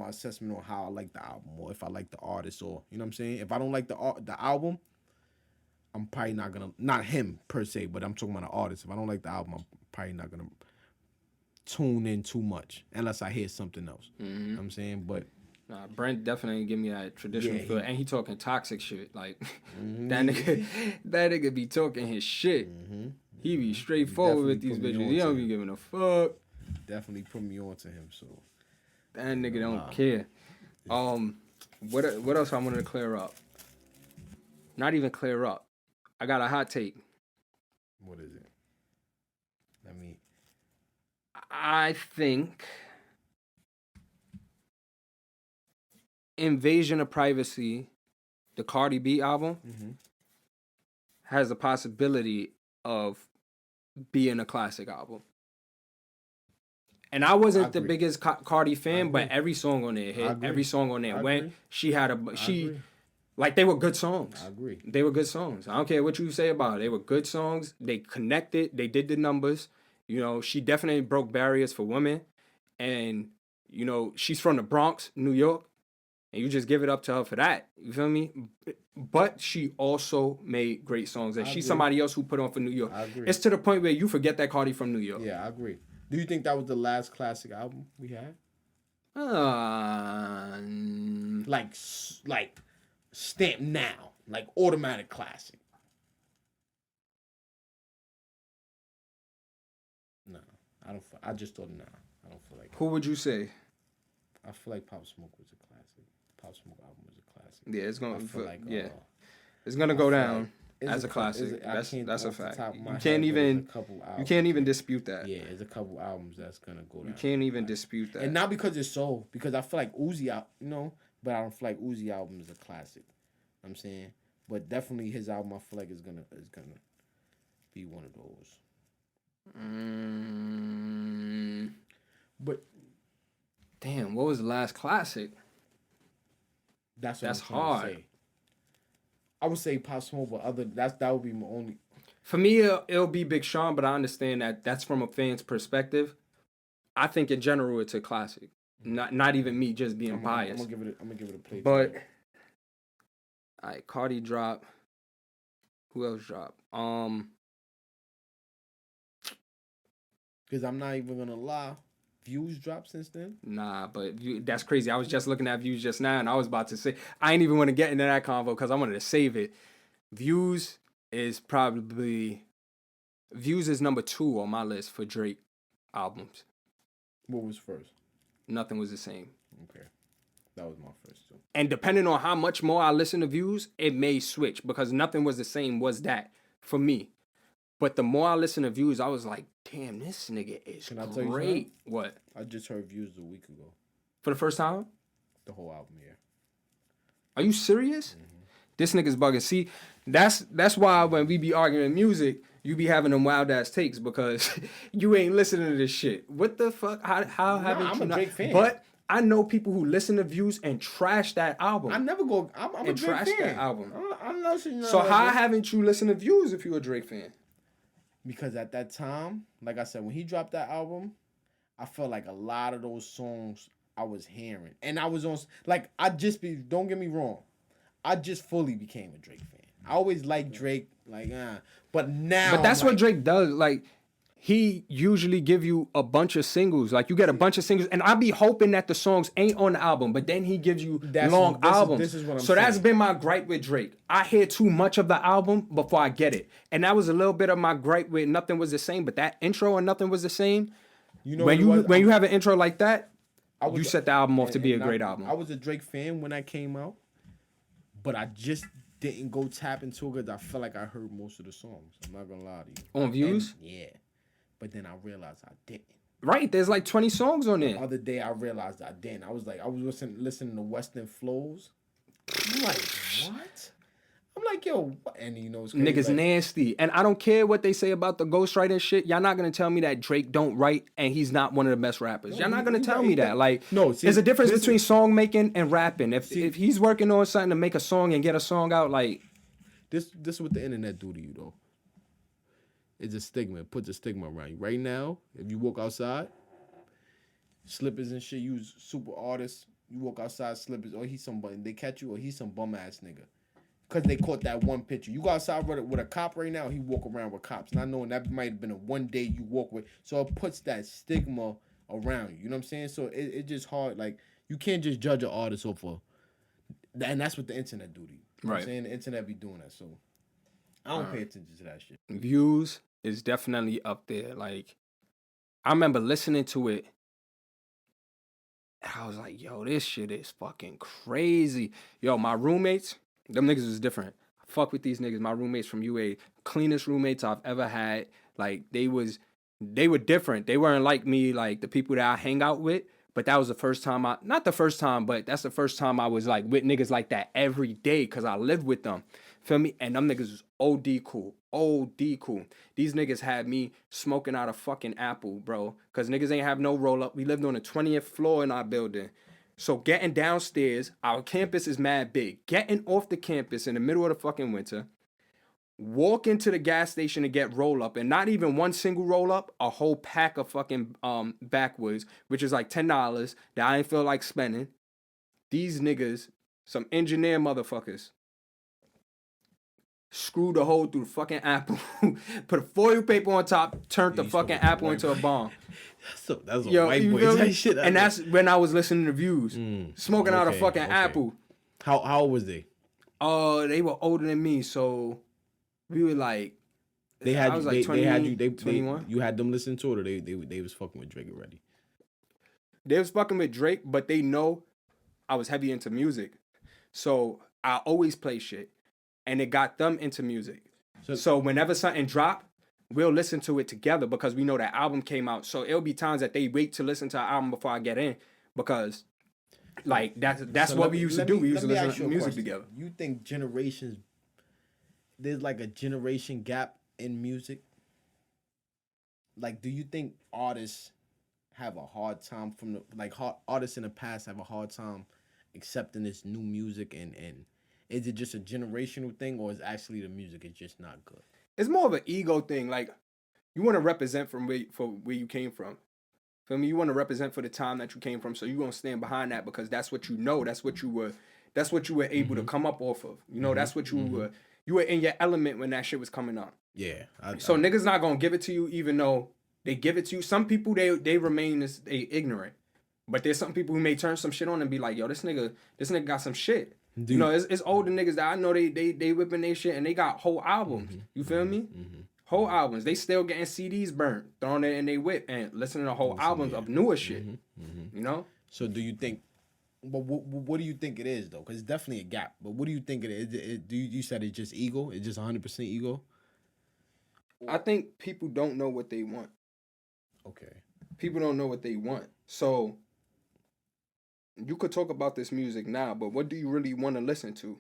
assessment on how I like the album or if I like the artist or, you know what I'm saying? If I don't like the album, I'm probably not gonna, not him per se, but I'm talking about the artist. If I don't like the album, I'm probably not gonna tune in too much unless I hear something else. You know what I'm saying? But nah, Brent definitely give me that traditional feel, and he talking toxic shit. Like that nigga be talking his shit. He be straightforward with these bitches. He don't be giving a fuck. Definitely put me on to him. So that nigga don't care. What else I wanted to clear up? Not even clear up. I got a hot take. What is it? I think Invasion of Privacy, the Cardi B album, has the possibility of being a classic album. And I wasn't the biggest Cardi fan, but every song on there hit. Every song on there went. She had like they were good songs. I agree. They were good songs. I don't care what you say about it. They were good songs. They connected. They did the numbers. She definitely broke barriers for women. And, she's from the Bronx, New York. And you just give it up to her for that. You feel me? But she also made great songs. And she's somebody else who put on for New York. I agree. It's to the point where you forget that Cardi from New York. Yeah, I agree. Do you think that was the last classic album we had? Like stamp now, like automatic classic. No, I don't. I just thought nah. I don't feel like. Who would you say? I feel like Pop Smoke was a classic. Pop Smoke album was a classic. Yeah, it's gonna. I feel like, it's gonna go down. Like as a classic. That's a fact. You can't even dispute that. Yeah, there's a couple albums that's gonna go down. You can't even dispute that. And not because it's soul, because I feel like Uzi but I don't feel like Uzi album is a classic. I'm saying, but definitely his album I feel like is gonna be one of those. But damn, what was the last classic? That's hard. To say. I would say Pop Smoke, but that would be my only. For me, it'll be Big Sean, but I understand that that's from a fan's perspective. I think in general it's a classic. Not even me just being biased. I'm gonna give it a play. But all right, Cardi drop. Who else drop? Because I'm not even gonna lie, Views dropped since then. Nah, but that's crazy. I was just looking at Views just now, and I was about to say I ain't even want to get into that convo because I wanted to save it. Views is number 2 on my list for Drake albums. What was first? Nothing Was the Same. Okay, that was my first too. And depending on how much more I listen to Views, it may switch because Nothing Was the Same was that for me. But the more I listen to Views, I was like, damn, this nigga is great. What? I just heard Views a week ago. For the first time? The whole album, yeah. Are you serious? Mm-hmm. This nigga's bugging. See, that's why when we be arguing music, you be having them wild ass takes because you ain't listening to this shit. What the fuck? How haven't you? I'm a Drake fan. But I know people who listen to Views and trash that album. I never go. I'm a Drake trash fan. That album. I'm not saying. So how haven't you listened to Views if you're a Drake fan? Because at that time, like I said, when he dropped that album, I felt like a lot of those songs I was hearing. And I was on, like, don't get me wrong, I just fully became a Drake fan. I always liked Drake, but now. But that's what Drake does. Like, he usually give you a bunch of singles. Like, you get a bunch of singles, and I be hoping that the songs ain't on the album, but then he gives you long albums. This is what I'm saying. That's been my gripe with Drake. I hear too much of the album before I get it. And that was a little bit of my gripe with Nothing Was the Same, but that intro on Nothing Was the Same, when you have an intro like that, you set the album off to be a great album. I was a Drake fan when that came out, but I just didn't go tap into it because I felt like I heard most of the songs. I'm not going to lie to you. On Views? Yeah. But then I realized I didn't. Right, there's like 20 songs on there. The other day I realized I didn't. I was listening to Western Flows. I'm like, what? I'm like, yo, what? And you know, it's crazy. Niggas nasty. And I don't care what they say about the ghostwriting shit. Y'all not gonna tell me that Drake don't write and he's not one of the best rappers. Y'all not gonna tell me that. Like, no, see, there's a difference between song making and rapping. If he's working on something to make a song and get a song out, like this is what the internet do to you though. It's a stigma. It puts a stigma around you. Right now, if you walk outside, slippers and shit, you super artists, you walk outside, slippers, or he's somebody, they catch you, or he's some bum ass nigga. Because they caught that one picture. You go outside with a cop right now, he walk around with cops. Not knowing that might have been a one day you walk with. So it puts that stigma around you. You know what I'm saying? So it's just hard. Like, you can't just judge an artist off of, and that's what the internet do to you. You know what I'm saying? The internet be doing that. So I don't pay attention to that shit. Views is definitely up there. Like, I remember listening to it, and I was like, yo, this shit is fucking crazy. Yo, my roommates, them niggas was different. I fuck with these niggas. My roommates from UA, cleanest roommates I've ever had. Like, they were different. They weren't like me, like the people that I hang out with. But that was the first time not the first time, but that's the first time I was like with niggas like that every day because I lived with them. Feel me? And them niggas was OD cool. OD cool. These niggas had me smoking out a fucking apple, bro. Because niggas ain't have no roll up. We lived on the 20th floor in our building. So getting downstairs, our campus is mad big. Getting off the campus in the middle of the fucking winter, walk into the gas station to get roll up, and not even one single roll up, a whole pack of fucking backwoods, which is like $10 that I ain't feel like spending. These niggas, some engineer motherfuckers, screwed the hole through the fucking apple, put a foil paper on top, turned the fucking apple into a bomb. That's a white boy shit. And that's when I was listening to Views, smoking out a fucking apple. How old was they? They were older than me, so we were like, they had 21. You had them listen to it, or they was fucking with Drake already. They was fucking with Drake, but they know I was heavy into music, so I always play shit. And it got them into music. So whenever something drop, we'll listen to it together because we know that album came out. So it'll be times that they wait to listen to an album before I get in because, like, that's what we used to do. We used to listen to music together. You think there's like a generation gap in music? Like, do you think artists have a hard time artists in the past have a hard time accepting this new music and Is it just a generational thing, or is actually the music is just not good? It's more of an ego thing. Like, you want to represent for where you came from. Feel me? You want to represent for the time that you came from, so you gonna stand behind that because that's what you know. That's what you were able to come up off of. You know, that's what you were in your element when that shit was coming up. Yeah. So niggas not gonna give it to you even though they give it to you. Some people they remain they ignorant, but there's some people who may turn some shit on and be like, yo, this nigga got some shit. Dude. You know, it's older niggas that I know they whipping their shit and they got whole albums. You feel me? Whole albums. They still getting CDs burnt, throwing it in they whip and listening to whole albums of newer shit. You know? So do you think, but what do you think it is though? Because it's definitely a gap. But what do you think it is? You said it's just ego? It's just 100% ego? I think people don't know what they want. Okay. People don't know what they want. So you could talk about this music now, but what do you really want to listen to?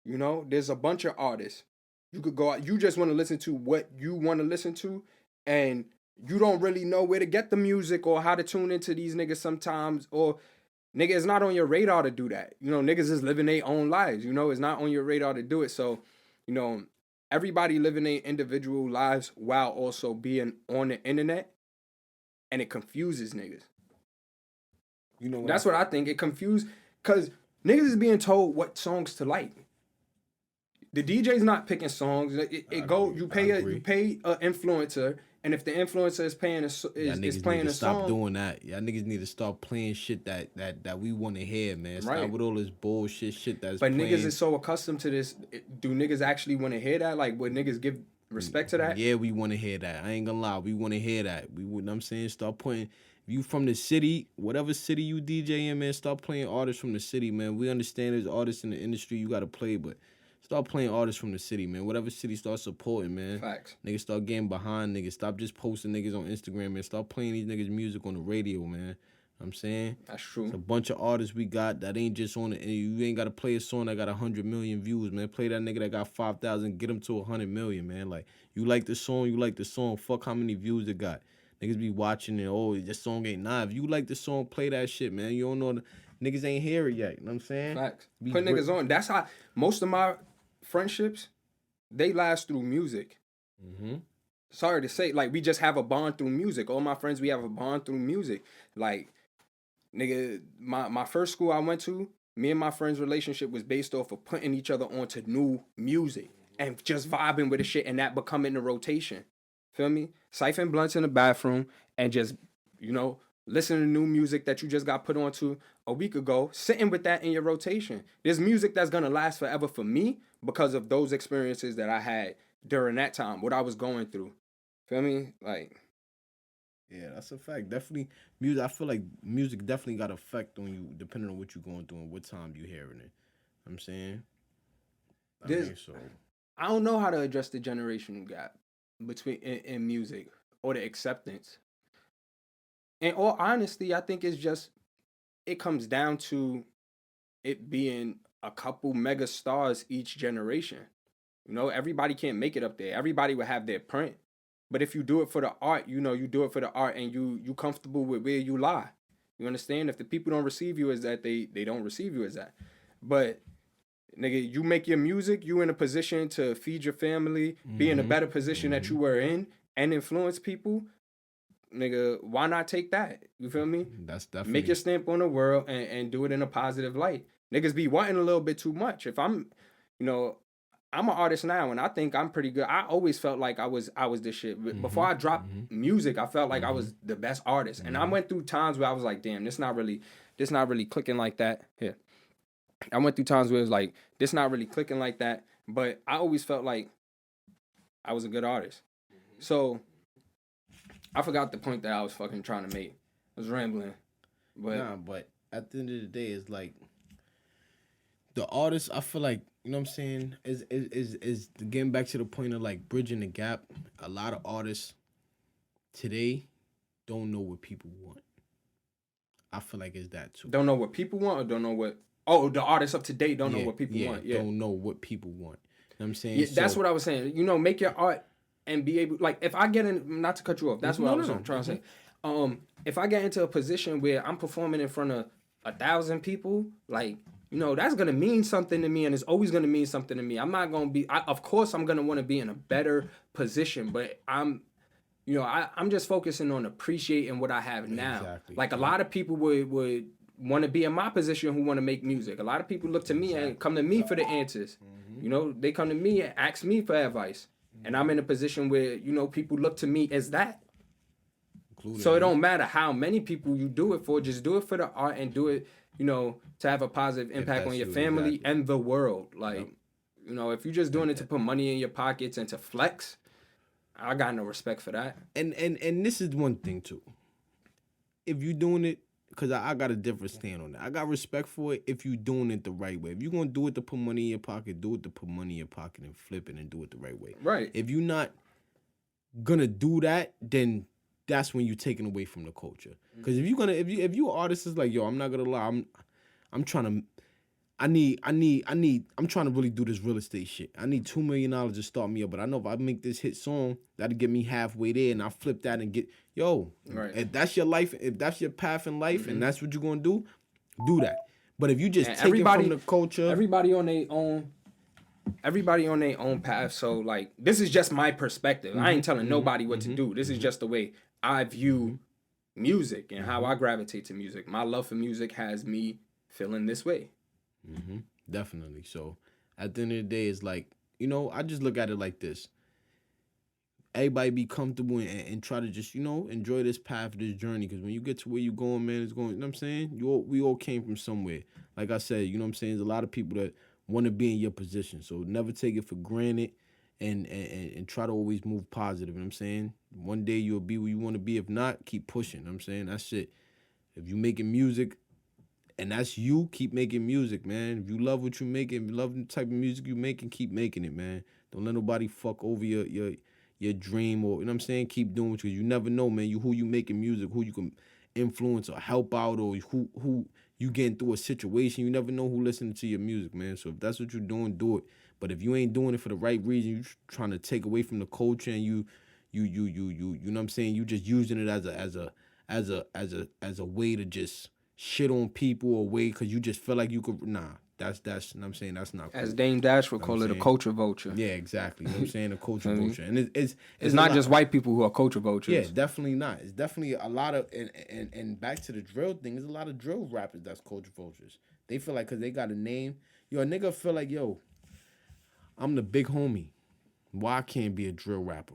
You know, there's a bunch of artists. You could go out, you just want to listen to what you want to listen to, and you don't really know where to get the music or how to tune into these niggas sometimes, or nigga, it's not on your radar to do that. You know, niggas is living their own lives, you know, it's not on your radar to do it. So, you know, everybody living their individual lives while also being on the internet, and it confuses niggas. You know, that's what I think. It confused, because niggas is being told what songs to like. The DJ's not picking songs. You pay an influencer, and if the influencer is playing a song, stop doing that. Y'all niggas need to start playing shit that we want to hear, man. Stop with all this bullshit shit that's. But playing. Niggas is so accustomed to this. Do niggas actually want to hear that? Like, would niggas give respect to that? Yeah, we want to hear that. I ain't gonna lie, we want to hear that. We, what I'm saying, start playing. If you from the city, whatever city you DJ in, man, start playing artists from the city, man. We understand there's artists in the industry you gotta play, but. Start playing artists from the city, man. Whatever city start supporting, man. Facts. Niggas start getting behind niggas. Stop just posting niggas on Instagram, man. Start playing these niggas' music on the radio, man. You know what I'm saying? That's true. It's a bunch of artists we got that ain't just on it. You ain't got to play a song that got 100 million views, man. Play that nigga that got 5,000, get him to 100 million, man. Like, you like the song, fuck how many views it got. Niggas be watching it, oh, this song ain't nah. If you like the song, play that shit, man. You don't know, niggas ain't hear it yet. You know what I'm saying? Facts. Put niggas on. That's how most of my friendships, they last through music. Sorry to say, like, we just have a bond through music. All my friends, we have a bond through music. Like, nigga, my first school I went to, me and my friend's relationship was based off of putting each other onto new music and just vibing with the shit and that becoming the rotation. Feel me? Siphon blunts in the bathroom and just, you know, listening to new music that you just got put onto a week ago, sitting with that in your rotation. There's music that's going to last forever for me because of those experiences that I had during that time, what I was going through. Feel me? Like, yeah, that's a fact. Definitely, music. I feel like music definitely got an effect on you depending on what you're going through and what time you hearing it. I'm saying? I don't know how to address the generational gap between in music or the acceptance. In all honesty, I think it comes down to it being a couple mega stars each generation. You know, everybody can't make it up there. Everybody will have their print. But if you do it for the art, you know, you do it for the art and you comfortable with where you lie. You understand? If the people don't receive you as that, they don't receive you as that. But, nigga, you make your music, you in a position to feed your family, be in a better position that you were in, and influence people. Nigga, why not take that? You feel me? That's definitely... Make your stamp on the world and do it in a positive light. Niggas be wanting a little bit too much. If I'm, you know, I'm an artist now and I think I'm pretty good. I always felt like I was this shit. Before I dropped music, I felt like I was the best artist. And I went through times where I was like, damn, this not really clicking like that. Here. I went through times where it was like, this not really clicking like that. But I always felt like I was a good artist. So I forgot the point that I was fucking trying to make. I was rambling. But at the end of the day, it's like the artist, I feel like, you know what I'm saying, is getting back to the point of like bridging the gap. A lot of artists today don't know what people want. I feel like it's that too. Don't know what people want or don't know what... Oh, the artists of today don't know what people want. Yeah, don't know what people want. You know what I'm saying? Yeah, that's what I was saying. You know, make your art and be able... Like, if I get in... Not to cut you off. That's what I was trying to say. If I get into a position where I'm performing in front of 1,000 people, like, you know, that's gonna mean something to me, and it's always gonna mean something to me. I'm not gonna be. Of course, I'm gonna want to be in a better position, but I'm just focusing on appreciating what I have now. Exactly. Like a lot of people would want to be in my position who want to make music. A lot of people look to me and come to me for the answers. You know, they come to me and ask me for advice, and I'm in a position where people look to me as that. So it don't matter how many people you do it for. Just do it for the art and do it, to have a positive impact on your family and the world. Like, if you're just doing it to put money in your pockets and to flex, I got no respect for that. And this is one thing too. If you're doing it, because I got a different stand on that. I got respect for it if you're doing it the right way. If you're going to do it to put money in your pocket, do it to put money in your pocket and flip it and do it the right way. Right. If you're not going to do that, then that's when you're taking away from the culture. Because if you artist is like, yo, I'm not going to lie, I'm trying to... I'm trying to really do this real estate shit. I need $2 million to start me up, but I know if I make this hit song, that'll get me halfway there, and I flip that and get, right. If that's your life, if that's your path in life, and that's what you're gonna do that. But if you just take it from the culture, everybody on their own path. So like, this is just my perspective. I ain't telling nobody what to do. This is just the way I view music and how I gravitate to music. My love for music has me feeling this way. Definitely. So at the end of the day, it's like, I just look at it like this. Everybody be comfortable and try to just, enjoy this path, this journey. Because when you get to where you're going, man, it's going, you know what I'm saying? We all came from somewhere. Like I said, you know what I'm saying? There's a lot of people that want to be in your position. So never take it for granted and try to always move positive. You know what I'm saying? One day you'll be where you want to be. If not, keep pushing. You know what I'm saying? That's it. If you're making music, and that's you, keep making music, man. If you love what you making, if you love the type of music you making, keep making it, man. Don't let nobody fuck over your dream, or, you know what I'm saying? Keep doing it, because you never know, man, who you making music, who you can influence or help out, or who you getting through a situation. You never know who listening to your music, man. So if that's what you're doing, do it. But if you ain't doing it for the right reason, you trying to take away from the culture, and you know what I'm saying? You just using it as a way to just shit on people or way because you just feel like you could. That's you know what I'm saying? That's not cool. As Dame Dash would call it, a culture vulture. Yeah, exactly. You know what I'm saying? A culture vulture. And it's not just white people who are culture vultures. Yeah, definitely not. It's definitely a lot of, and back to the drill thing, there's a lot of drill rappers that's culture vultures. They feel like because they got a name, a nigga feel like, I'm the big homie. Why I can't be a drill rapper?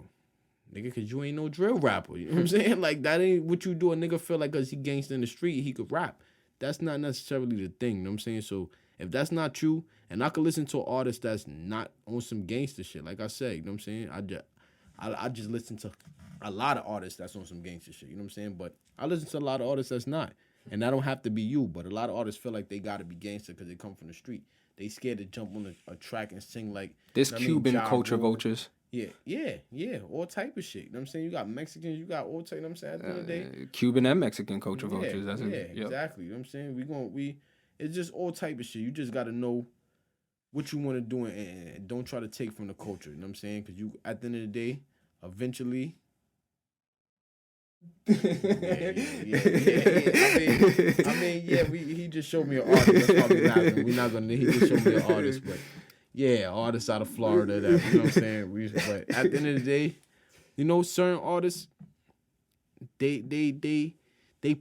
Nigga, because you ain't no drill rapper. You know what I'm saying? Like, that ain't what you do. A nigga feel like because he gangsta in the street, he could rap. That's not necessarily the thing. You know what I'm saying? So, if that's not true, and I could listen to an artist that's not on some gangster shit, like I said, you know what I'm saying? I just listen to a lot of artists that's on some gangster shit, you know what I'm saying? But I listen to a lot of artists that's not. And that don't have to be you, but a lot of artists feel like they got to be gangster because they come from the street. They scared to jump on a track and sing like... This Cuban culture vultures. Yeah, all type of shit. You know what I'm saying? You got Mexicans, you got all type, you know what I'm saying? At the end of the day, Cuban and Mexican culture vultures. That's exactly. You know what I'm saying? It's just all type of shit. You just got to know what you want to do and don't try to take from the culture. You know what I'm saying? Because at the end of the day, eventually... Yeah. He just showed me an artist. That's probably not. We're not gonna. He just showed me an artist, but yeah, artists out of Florida. That, you know what I'm saying. But at the end of the day, certain artists, they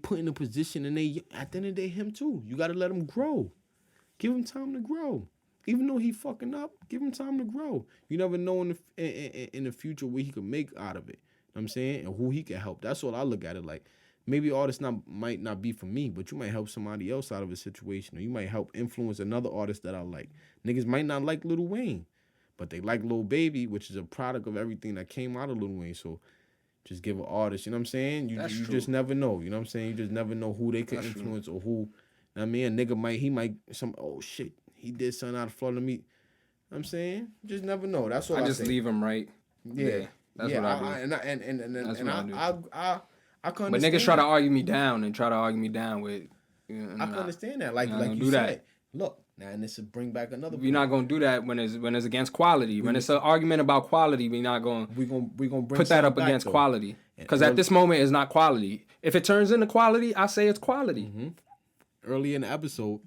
put in a position, and they at the end of the day, him too. You gotta let him grow. Give him time to grow. Even though he fucking up, give him time to grow. You never know in the future what he could make out of it. You know what I'm saying? And who he can help. That's what I look at it like. Maybe artists might not be for me, but you might help somebody else out of a situation, or you might help influence another artist that I like. Niggas might not like Lil Wayne, but they like Lil Baby, which is a product of everything that came out of Lil Wayne. So just give an artist, you know what I'm saying? You just never know, you know what I'm saying? You just never know who they can influence or who. You know what I mean? A nigga oh shit, he did something out of Florida to me. You know what I'm saying? You just never know. That's what I just say. Leave him right. Yeah. That's what I do. I can understand. But niggas try to argue me down with. I can understand that. Like you said, look now, and this will bring back another. We're not gonna do that when it's against quality. When it's an argument about quality, we're not gonna. We're gonna put that up against quality. Because at this moment, it's not quality. If it turns into quality, I say it's quality. Early in the episode,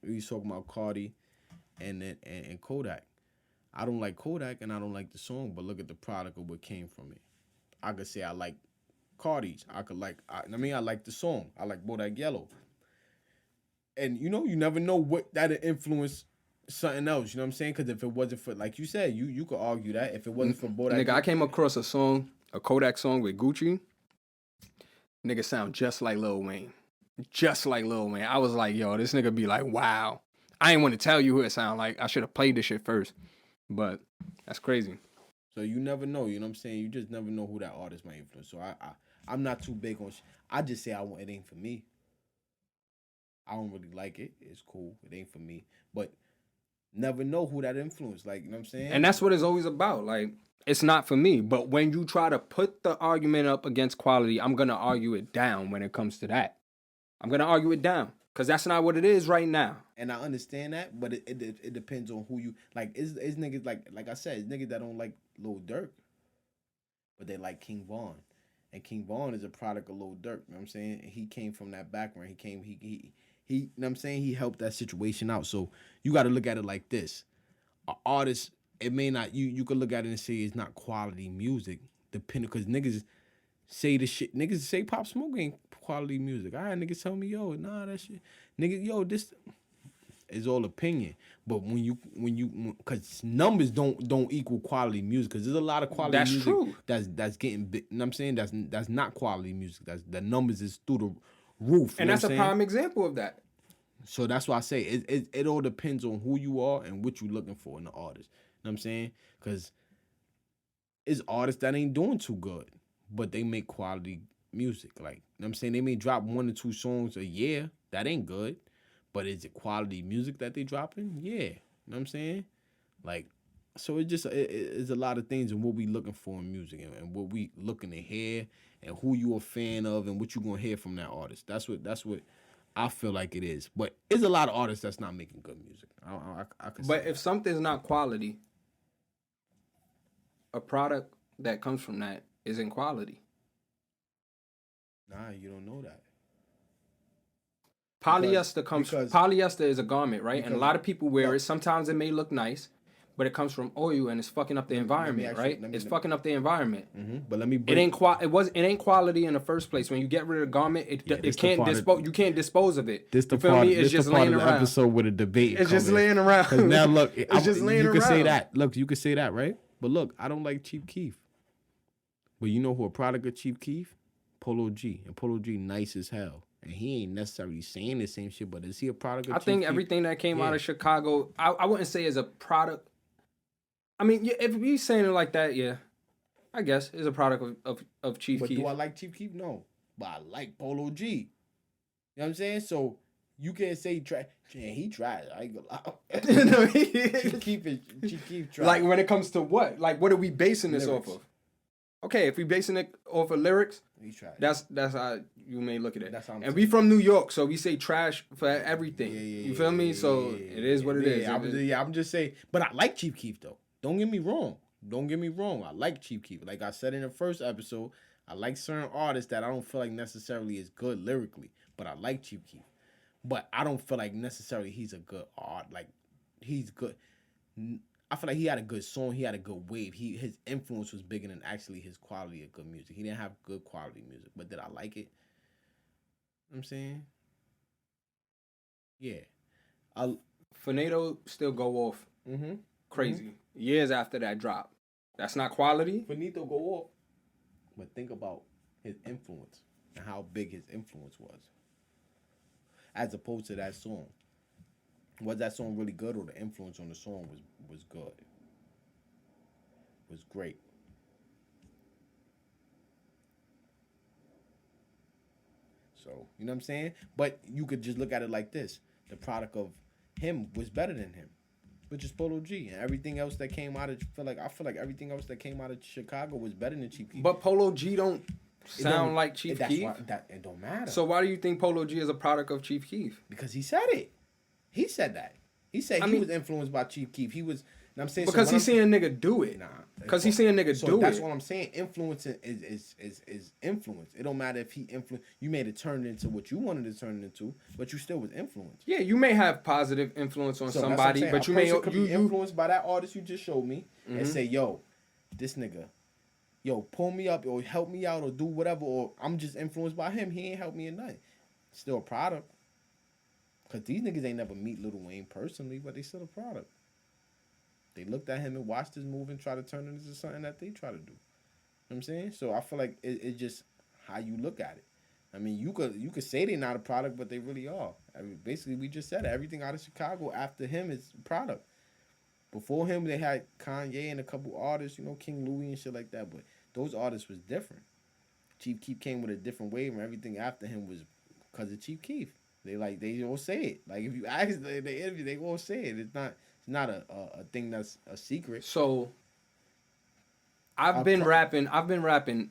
we was talking about Cardi and Kodak. I don't like Kodak and I don't like the song, but look at the product of what came from it. I could say I like Cardi's. I like the song. I like Bodak Yellow. And you never know what that influence something else. You know what I'm saying? Because if it wasn't for, like you said, you could argue that if it wasn't for Bodak. Nigga, I came across a Kodak song with Gucci. Nigga sound just like Lil Wayne. Just like Lil Wayne. I was like, yo, this nigga be like, wow. I ain't want to tell you who it sound like. I should have played this shit first. But that's crazy. So you never know, you know what I'm saying? You just never know who that artist might influence. So I'm not too big on I just say it ain't for me. I don't really like it. It's cool. It ain't for me. But never know who that influence. Like, you know what I'm saying? And that's what it's always about. Like, it's not for me. But when you try to put the argument up against quality, I'm going to argue it down when it comes to that. I'm going to argue it down. Because that's not what it is right now. And I understand that, but it depends on who you... Like, it's niggas, like I said, it's niggas that don't like Lil Durk. But they like King Von. And King Von is a product of Lil Durk. You know what I'm saying? He came from that background. He you know what I'm saying? He helped that situation out. So you got to look at it like this. An artist, it may not... You could look at it and say it's not quality music. Depending... Because niggas say the shit... Niggas say Pop Smoke ain't quality music. All right, niggas tell me, yo, nah, that shit... Nigga, yo, this is all opinion. But when you, because numbers don't equal quality music. Because there's a lot of quality music true. That's getting, you know what I'm saying? That's not quality music. The numbers is through the roof. And that's a prime example of that. So that's why I say it all depends on who you are and what you're looking for in the artist. You know what I'm saying? Because it's artists that ain't doing too good, but they make quality music. Like, you know what I'm saying? They may drop 1 or 2 songs a year. That ain't good. But is it quality music that they dropping? Yeah. You know what I'm saying? Like, so it's a lot of things in what we looking for in music and what we looking to hear and who you a fan of and what you gonna hear from that artist. That's what I feel like it is. But it's a lot of artists that's not making good music. I could say But if something's not quality, a product that comes from that isn't quality. Nah, you don't know that. Polyester is a garment, right? And a lot of people wear it. Sometimes it may look nice, but it comes from oil and it's fucking up the environment, right? It's fucking up the environment. Mm-hmm. But let me it ain't quality in the first place. When you get rid of the garment, you can't dispose of it. This the you feel part, me? It's just laying around. Episode with a debate. It's just laying around. Because now look, it's just laying around. You can say that. Look, you can say that, right? But look, I don't like Chief Keef. But you know who a product of Chief Keef? Polo G. And Polo G nice as hell. And he ain't necessarily saying the same shit, but is he a product of Chief Keef? I think everything that came out of Chicago, I wouldn't say is a product. I mean, if we saying it like that, yeah, I guess it's a product of Chief Keef. But do I like Chief Keef? No. But I like Polo G. You know what I'm saying? So you can't say he tried. I ain't gonna lie. Chief Keef tried. Like when it comes to what? Like what are we basing this off of? Okay, if we basing it off of lyrics, that's how you may look at it. And we from New York, so we say trash for everything. You feel me? So it is what it is. I'm just saying. But I like Chief Keef though. Don't get me wrong. I like Chief Keef. Like I said in the first episode, I like certain artists that I don't feel like necessarily is good lyrically, but I like Chief Keef. But I don't feel like necessarily he's a good art. Like he's good. I feel like he had a good song. He had a good wave. His influence was bigger than actually his quality of good music. He didn't have good quality music, but did I like it? You know what I'm saying? Yeah. Finado still go off crazy years after that drop. That's not quality. Finito go off. But think about his influence and how big his influence was. As opposed to that song. Was that song really good or the influence on the song was good? Was great. So, you know what I'm saying? But you could just look at it like this. The product of him was better than him, which is Polo G. And everything else that came out of, I feel like everything else that came out of Chicago was better than Chief Keef. But Polo G don't sound like Chief Keef. It don't matter. So why do you think Polo G is a product of Chief Keef? Because he said it. He said that. He said he was influenced by Chief Keef. I'm saying because he's seeing a nigga do it. Nah, because he's seeing a nigga do it. That's what I'm saying. Influence is influence. It don't matter if he influence. You made it turn into what you wanted to turn it into, but you still was influenced. Yeah, you may have positive influence on somebody, but you may be influenced by that artist you just showed me and say, yo, this nigga, yo, pull me up or help me out or do whatever, or I'm just influenced by him. He ain't helped me in nothing. Still a product. Because these niggas ain't never meet Lil Wayne personally, but they still a product. They looked at him and watched his move and tried to turn it into something that they try to do. You know what I'm saying? So I feel like it's just how you look at it. I mean, you could say they're not a product, but they really are. I mean, basically, we just said it. Everything out of Chicago after him is a product. Before him, they had Kanye and a couple artists, you know, King Louis and shit like that. But those artists was different. Chief Keef came with a different wave, and everything after him was because of Chief Keef. They all say it. Like if you ask the interview, they all say it. It's not a thing that's a secret. So I've been rapping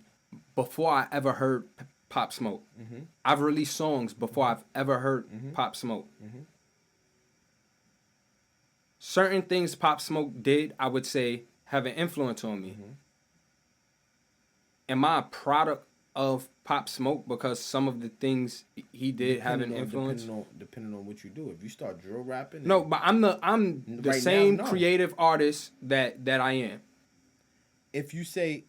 before I ever heard Pop Smoke. Mm-hmm. I've released songs before I've ever heard Pop Smoke. Mm-hmm. Certain things Pop Smoke did, I would say, have an influence on me. Mm-hmm. Am I a product of Pop Smoke because some of the things he did have an influence? Depending on what you do. If you start drill rapping... No, but I'm the right same now, no. creative artist that I am. If you say...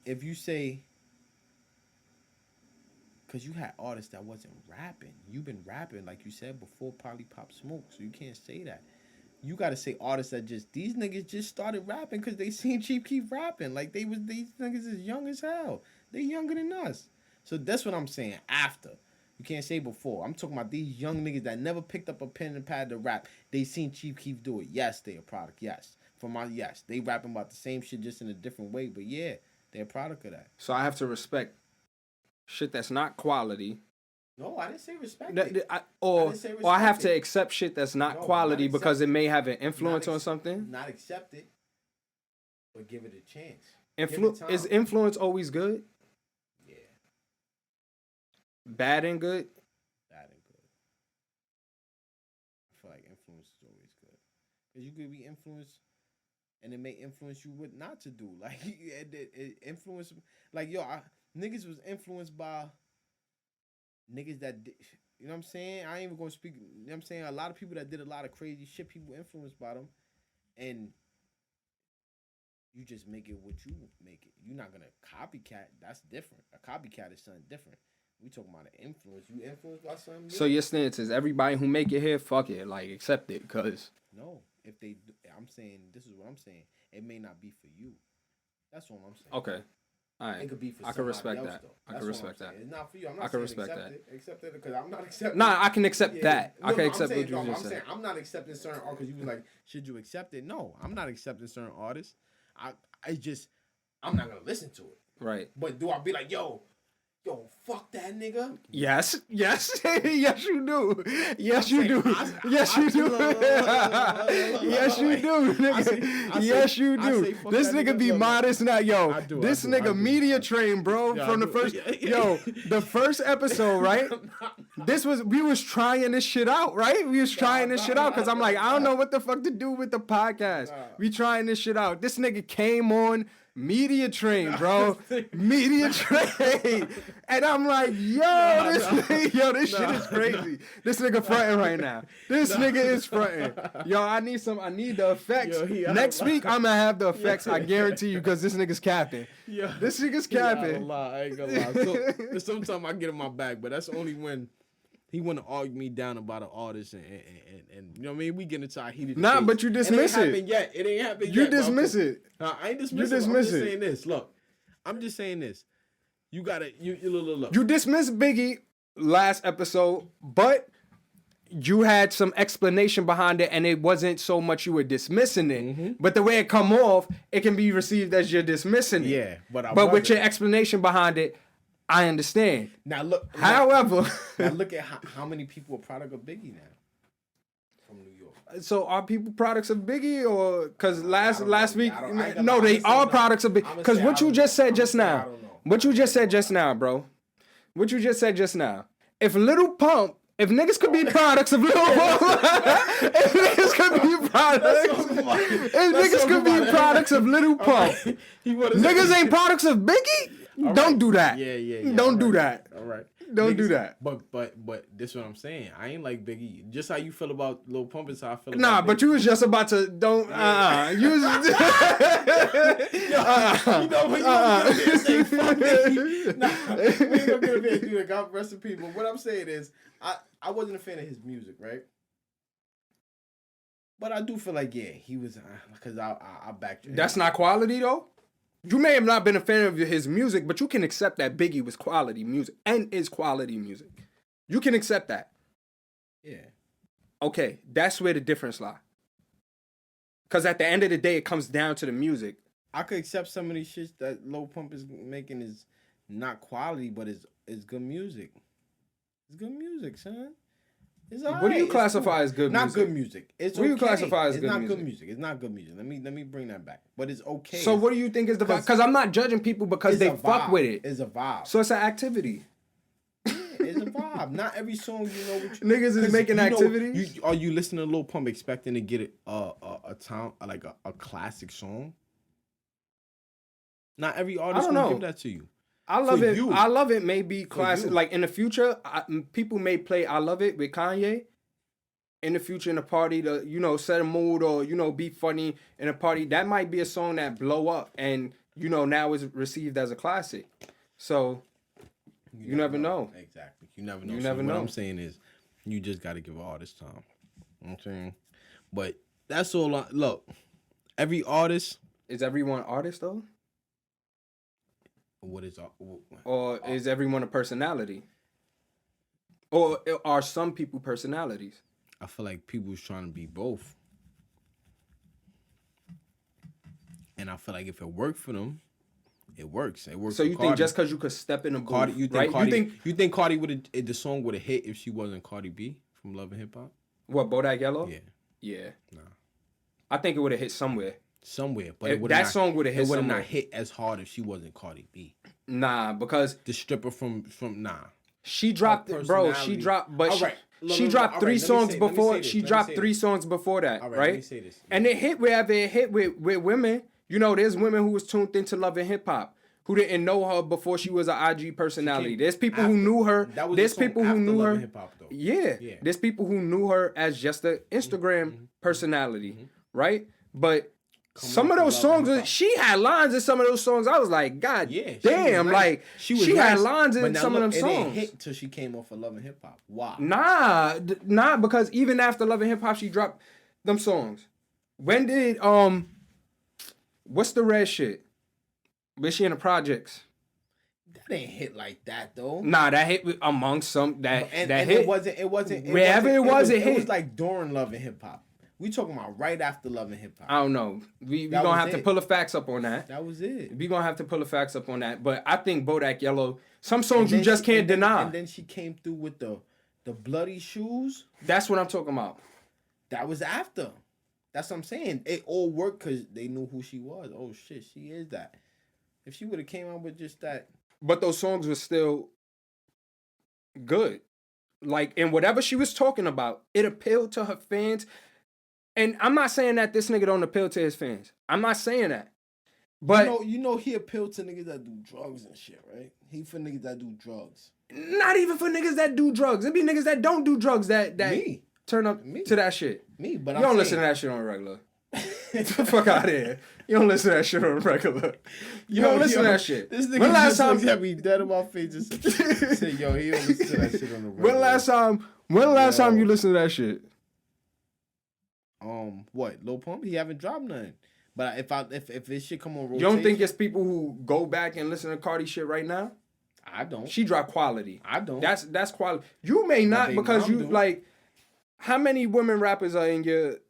Because you had artists that wasn't rapping. You've been rapping, like you said, before probably Pop Smoke, so you can't say that. You got to say artists that these niggas just started rapping because they seen Chief Keef rapping. Like, these niggas is young as hell. They younger than us. So that's what I'm saying, after. You can't say before. I'm talking about these young niggas that never picked up a pen and pad to rap. They seen Chief Keef do it. Yes, they a product. Yes. Yes. They rapping about the same shit just in a different way. But yeah, they're a product of that. So I have to respect shit that's not quality. No, I didn't say respect or I have to accept shit that's not quality because it may have an influence on something. Not accept it, but give it a chance. Is influence always good? Yeah. Bad and good? Bad and good. I feel like influence is always good. Because you could be influenced and it may influence you what not to do. Like, it influence, like, yo, niggas was influenced by niggas that did, you know what I'm saying? I ain't even gonna speak, you know what I'm saying? A lot of people that did a lot of crazy shit, people influenced by them. And you just make it what you make it. You're not gonna copycat. That's different. A copycat is something different. We talking about an influence. You influenced by something. So your stance is everybody who make it here, fuck it, like accept it, cause no. If they, I'm saying this is what I'm saying. It may not be for you. That's what I'm saying. Okay. All right. It could be for I can respect else, that. Though. I can respect that. It's not for you. I'm not I can saying respect accept that. it. Accept it because I'm not accepting. Nah, I can accept that. No, I can no, accept saying, what you just I'm said. saying I'm not accepting certain artists because you was like, should you accept it? No, I'm not accepting certain artists. I'm not gonna listen to it. Right. But do I be like, yo, fuck that nigga? Yes, yes you do. Yes, you do. Yes, you do. Yes, you do, nigga. Yes, you do. This nigga be modest now, yo. This nigga media trained, bro. From the first, the first episode, right? We was trying this shit out, right? We was trying this shit out because I'm like, I don't know what the fuck to do with the podcast. We trying this shit out. This nigga came on. Media train, bro. Media train. And I'm like, this shit is crazy. This nigga fronting right now. This nigga is fronting. Yo, I need the effects. Next week, I'm gonna have the effects, I guarantee you, because this nigga's capping. This nigga's capping. I ain't gonna lie. So, sometimes I get in my bag, but that's only when he want to argue me down about an artist and you know what I mean? We get into our heated debate. But you dismiss it. It ain't happened yet. You dismiss it. I ain't dismissing it. I'm just saying this. Look, I'm just saying this. You gotta, look. You dismissed Biggie last episode, but you had some explanation behind it, and it wasn't so much you were dismissing it. Mm-hmm. But the way it come off, it can be received as you're dismissing it. Yeah, but with your explanation behind it, I understand. Now look. However, now look at how many people are product of Biggie now from New York. So are people products of Biggie, or because last week? No, they are products of Biggie. Because what you just said just now, bro. What you just said just now. If Little Pump, if niggas could be products of Little Pump, if niggas could be products. Niggas could be products of Little Pump. Niggas ain't products of Biggie. Don't do that. Yeah. Don't do that. All right. Don't do that. But this is what I'm saying. I ain't like Biggie. Just how you feel about Lil Pump is how I feel. Nah, about but Biggie. you was just about to don't. You was. You know when you gonna get up here and say fuck Biggie. Nah, we ain't gonna get up here and do that. God rest in peace. But what I'm saying is, I wasn't a fan of his music, right? But I do feel like he was because I backed you. That's not quality though. You may have not been a fan of his music, but you can accept that Biggie was quality music and is quality music. You can accept that. Yeah. Okay, that's where the difference lies. Because at the end of the day, it comes down to the music. I could accept some of these shits that Lil Pump is making is not quality, but it's good music. It's good music, son. It's all What do you right. classify as good music? Not good music. It's What do you okay. classify as it's good not music? good music. It's not good music. Let me bring that back. But it's okay. So what do you think is the vibe? Because I'm not judging people because they fuck with it. It's a vibe. So it's an activity. It's a vibe. Not every song you know. What Niggas is making activities. Are you listening to Lil Pump expecting to get a classic song? Not every artist will give that to you. I love For it. you. I love it. May be classic. you. Like in the future, people may play "I Love It" with Kanye. In the future, in a party to set a mood or be funny in a party, that might be a song that blow up and now is received as a classic. So you never know. Exactly. You never know. You never know. What I'm saying is, you just got to give an artist time. You know what I'm saying, but that's all. Look, every artist. Is everyone artist though? What is Or is everyone a personality? Or are some people personalities? I feel like people's trying to be both. And I feel like if it worked for them, it works. It works. So for you Cardi. think just because you could step in a booth, Cardi, you think right? Cardi, you think Cardi the song would have hit if she wasn't Cardi B from Love and Hip Hop? What, Bodak Yellow? Yeah. Nah. I think it would have hit somewhere. But that song would have hit It would have somewhere. not hit as hard if she wasn't Cardi B. Nah, because The stripper from she dropped, bro. She dropped, but she dropped three songs before. She dropped 3 songs before that, right? Let me say this. And it hit wherever it hit with women. There's women who was tuned into Love and Hip Hop who didn't know her before she was an IG personality. There's people who knew her. There's people who knew her. Yeah. There's people who knew her as just an Instagram personality, right? But some of those songs, she had lines in some of those songs. I was like, God damn, like she had lines in some of them songs. It didn't hit till she came off of Love and Hip Hop. Wow. Nah, because even after Love and Hip Hop, she dropped them songs. When did what's the red shit? Was she in the projects? That ain't hit like that though. Nah, that hit amongst some that hit. It wasn't. Wherever it was, it hit. It was like during Love and Hip Hop. We talking about right after Love and Hip Hop. I don't know. We gonna have to pull the facts up on that. That was it. We gonna have to pull the facts up on that. But I think Bodak Yellow, some songs you just can't deny. And then she came through with the bloody shoes. That's what I'm talking about. That was after. That's what I'm saying. It all worked because they knew who she was. Oh shit, she is that. If she would have came out with just that. But those songs were still good. Like, and whatever she was talking about, it appealed to her fans. And I'm not saying that this nigga don't appeal to his fans. I'm not saying that. But you know he appealed to niggas that do drugs and shit, right? He for niggas that do drugs. Not even for niggas that do drugs. It be niggas that don't do drugs that Me. turn up to that shit. Me, but you don't listen to that shit on a regular. Get the fuck out of here. You don't listen to that shit on a regular. You don't listen to that shit. This nigga when last time looks at me dead in my face and say, yo, he don't listen to that shit on the regular. When last time you listened to that shit? What? Lil Pump? He haven't dropped nothing. But if this shit come on rotation, you don't think it's people who go back and listen to Cardi shit right now? I don't. She dropped quality. I don't. That's quality. You may not because you like. How many women rappers are in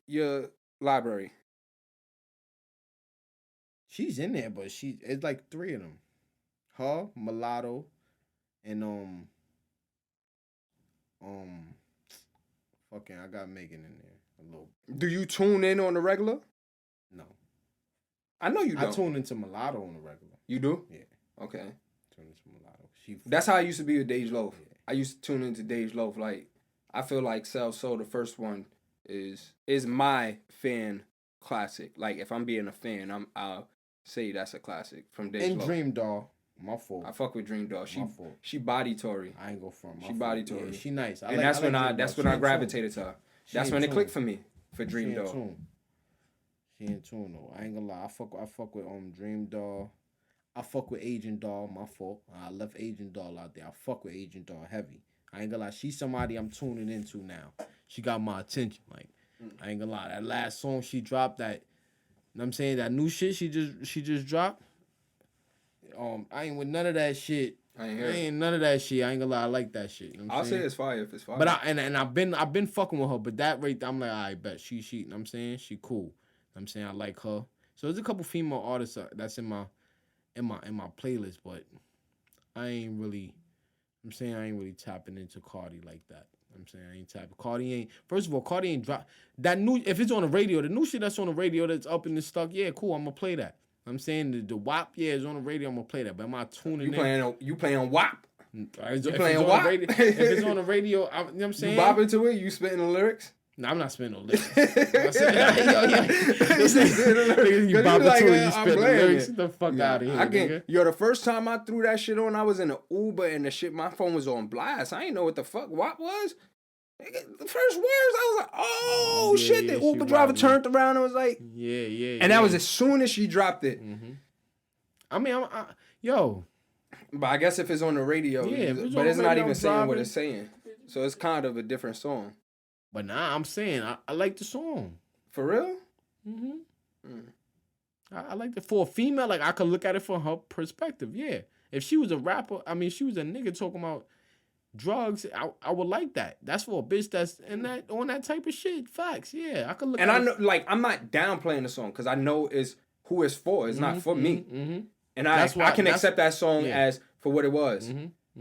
your library? She's in there, but it's like 3 of them. Her, Mulatto, and fucking I got Megan in there a little. Do you tune in on the regular? No. I know you don't. I tune into Mulatto on the regular. You do? Yeah. Okay. Tune into Mulatto. That's how I used to be with Dej Loaf. Yeah. I used to tune into Dej Loaf. Like, I feel like Cell Soul, the first one, is my fan classic. Like if I'm being a fan, I'll say that's a classic from Days And Low. Dream Doll. My fault. I fuck with Dream Doll. My fault. She body Tory. I ain't go from. She body Tory. Yeah, she nice. And that's when I gravitated to her. That's when it clicked for me for Dream Doll. She in tune though. I ain't gonna lie. I fuck with Dream Doll. I fuck with Agent Doll. My fault. I left Agent Doll out there. I fuck with Agent Doll heavy. I ain't gonna lie. She's somebody I'm tuning into now. She got my attention. Like I ain't gonna lie. That last song she dropped, that, you know what I'm saying, that new shit she just dropped. I ain't with none of that shit. I ain't none of that shit. I ain't gonna lie. I like that shit. You know I'll say it's fire if it's fire. But I've been fucking with her. But that rate, I'm like, I bet she. You know what I'm saying, she cool. You know what I'm saying, I like her. So there's a couple female artists that's in my playlist, but I ain't really. I'm saying I ain't really tapping into Cardi like that. I'm saying I ain't tapping. Cardi ain't. First of all, Cardi ain't drop that new. If it's on the radio, the new shit that's on the radio that's up and stuck. Yeah, cool. I'm gonna play that. I'm saying the WAP, yeah, is on the radio. I'm gonna play that. But am I tuning in? You playing WAP? You playing WAP? If it's on the radio, you know what I'm saying? You bop into it? You spitting the lyrics? No, I'm not spitting no lyrics. You bop into it, you spitting the lyrics. Get the fuck out of here, nigga. Yo, the first time I threw that shit on, I was in an Uber and the shit, my phone was on blast. I ain't know what the fuck WAP was. The first words, I was like, oh, shit. The Uber driver turned around and was like... Yeah. And that was as soon as she dropped it. Mm-hmm. I mean, yo. But I guess if it's on the radio, but it's not even saying what it's saying. So it's kind of a different song. But nah, I'm saying, I like the song. For real? Mm-hmm. I like it. For a female, like, I could look at it from her perspective, yeah. If she was a rapper, I mean, she was a nigga talking about drugs, I would like that. That's for a bitch that's on that type of shit. Facts, yeah. I could look. And I know, like, I'm not downplaying the song because I know it's who it's for. It's not for me. Mm-hmm. And I can accept that song as for what it was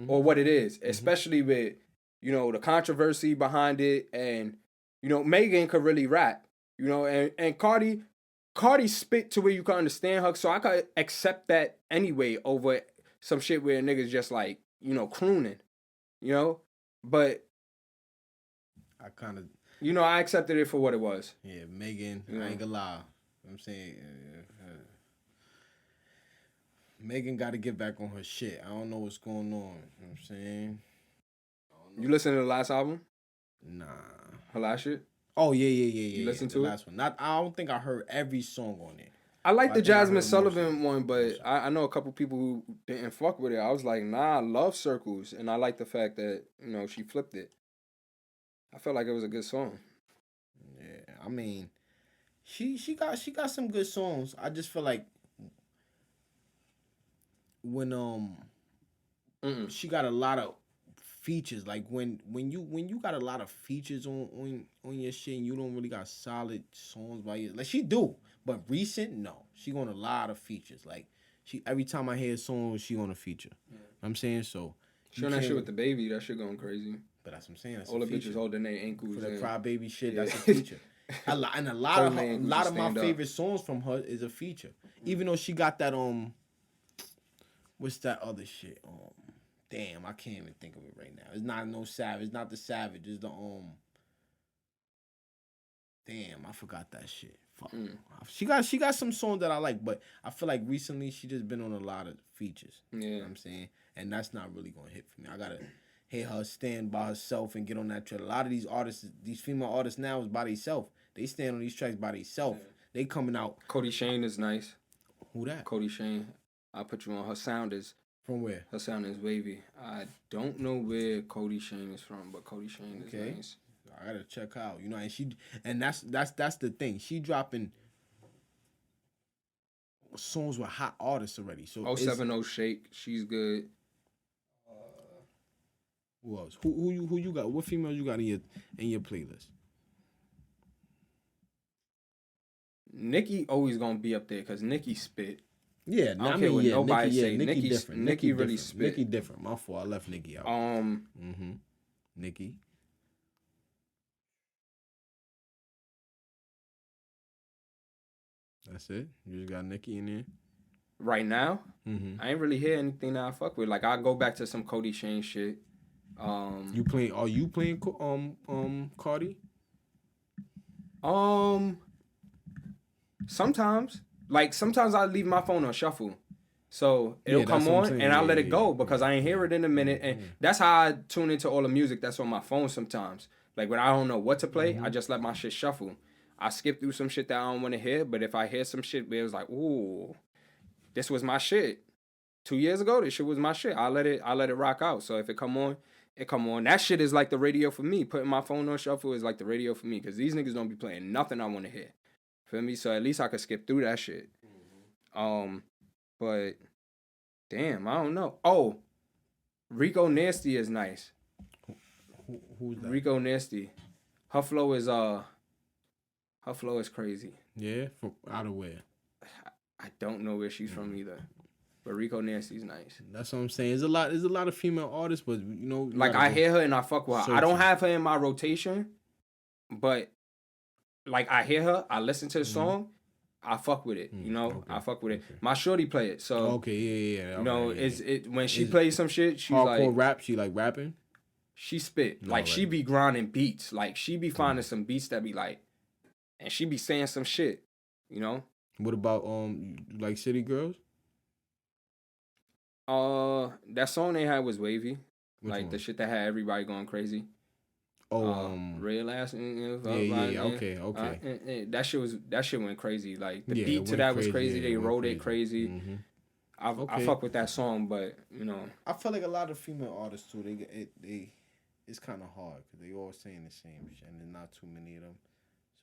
or what it is, especially with, you know, the controversy behind it, and, you know, Megan could really rap, you know, and Cardi spit to where you can understand her, so I could accept that anyway over some shit where niggas just like, you know, crooning. You know, but I kind of, you know, I accepted it for what it was. Yeah, Megan, I ain't gonna lie. I'm saying, Megan got to get back on her shit. I don't know what's going on. You know what I'm saying? You listen to the last album? Nah. Her last shit? Oh, yeah. You listen to the it? last one. I don't think I heard every song on it. I like the Jasmine Sullivan one, but I know a couple people who didn't fuck with it. I was like, nah, I love Circles, and I like the fact that, you know, she flipped it. I felt like it was a good song. Yeah, I mean, she got some good songs. I just feel like when she got a lot of features, like when you got a lot of features on your shit and you don't really got solid songs by you, like she do. But recent, no. She got a lot of features. Like, every time I hear a song, she on a feature. Yeah. I'm saying, so. She on that shit with the baby, that shit going crazy. But that's what I'm saying. That's all the bitches holding their ankles. For the crybaby shit, that's a feature. A lot of my favorite songs from her is a feature. Even though she got that, what's that other shit? Damn, I can't even think of it right now. It's not no Savage. It's not the Savage. It's the, damn, I forgot that shit. Fuck. She got some songs that I like, but I feel like recently she just been on a lot of features. Yeah. You know what I'm saying? And that's not really gonna hit for me. I gotta hear her stand by herself and get on that track. A lot of these artists, these female artists now is by themselves. They stand on these tracks by themselves. Yeah. They coming out. Cody Shane is nice. Who that? Cody Shane. I'll put you on. Her sound is. From where? Her sound is wavy. I don't know where Cody Shane is from, but Cody Shane is nice. I gotta check out, you know, and that's the thing. She dropping songs with hot artists already. So 070 Shake, she's good. Who else? Who you got? What females you got in your playlist? Nicki always gonna be up there because Nicki spit. Yeah, I don't care what nobody say. Nicki different. Nicki really spit. Nicki different. My fault. I left Nicki out. Nicki. That's it. You just got Nicki in there. Right now, I ain't really hear anything that I fuck with. Like I go back to some Cody Shane shit. Are you playing Cardi? Sometimes, sometimes I leave my phone on shuffle. So it'll Yeah, come that's what I'm on saying. and I Yeah, let it yeah, go yeah, because yeah, I ain't hear it in a minute. And that's how I tune into all the music that's on my phone sometimes. Like when I don't know what to play, I just let my shit shuffle. I skip through some shit that I don't want to hear, but if I hear some shit where it was like, ooh, this was my shit. 2 years ago, this shit was my shit. I let it rock out. So if it come on, it come on. That shit is like the radio for me. Putting my phone on shuffle is like the radio for me. Cause these niggas don't be playing nothing I want to hear. Feel me? So at least I could skip through that shit. But damn, I don't know. Oh, Rico Nasty is nice. Who's that? Rico Nasty. Her flow is crazy. Yeah, from out of where? I don't know where she's from either. But Rico Nasty's nice. That's what I'm saying. There's a lot of female artists, but you know, Like I hear her and I fuck with her. I don't have her in my rotation, but like I hear her, I listen to the song, I fuck with it. You know, okay. I fuck with it. My shorty play it, so okay, yeah. You know, it when she plays some shit, she's hardcore like rap. She like rapping. She spit like she be grinding beats. Like she be finding some beats that be like, and she be saying some shit. You know. What about like City Girls? That song they had was wavy. Which like one? The shit that had everybody going crazy. Real ass. Yeah. Okay. That shit went crazy. Like the beat to that was crazy. They wrote it crazy. Mm-hmm. I fuck with that song, but you know, I feel like a lot of female artists too. They it's kind of hard because they all saying the same shit, and there's not too many of them,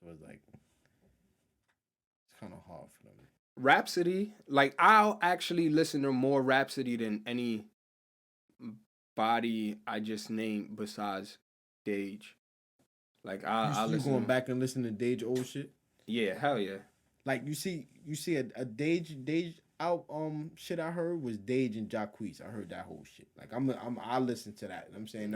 so it's like it's kind of hard for them. Rhapsody, like I'll actually listen to more Rhapsody than any body I just named besides Dage. Like I listen. You going back and listen to Dage old shit? Yeah, hell yeah. Like you see a Dage out shit I heard was Dage and Jacquees. I heard that whole shit. Like I listened to that. I'm saying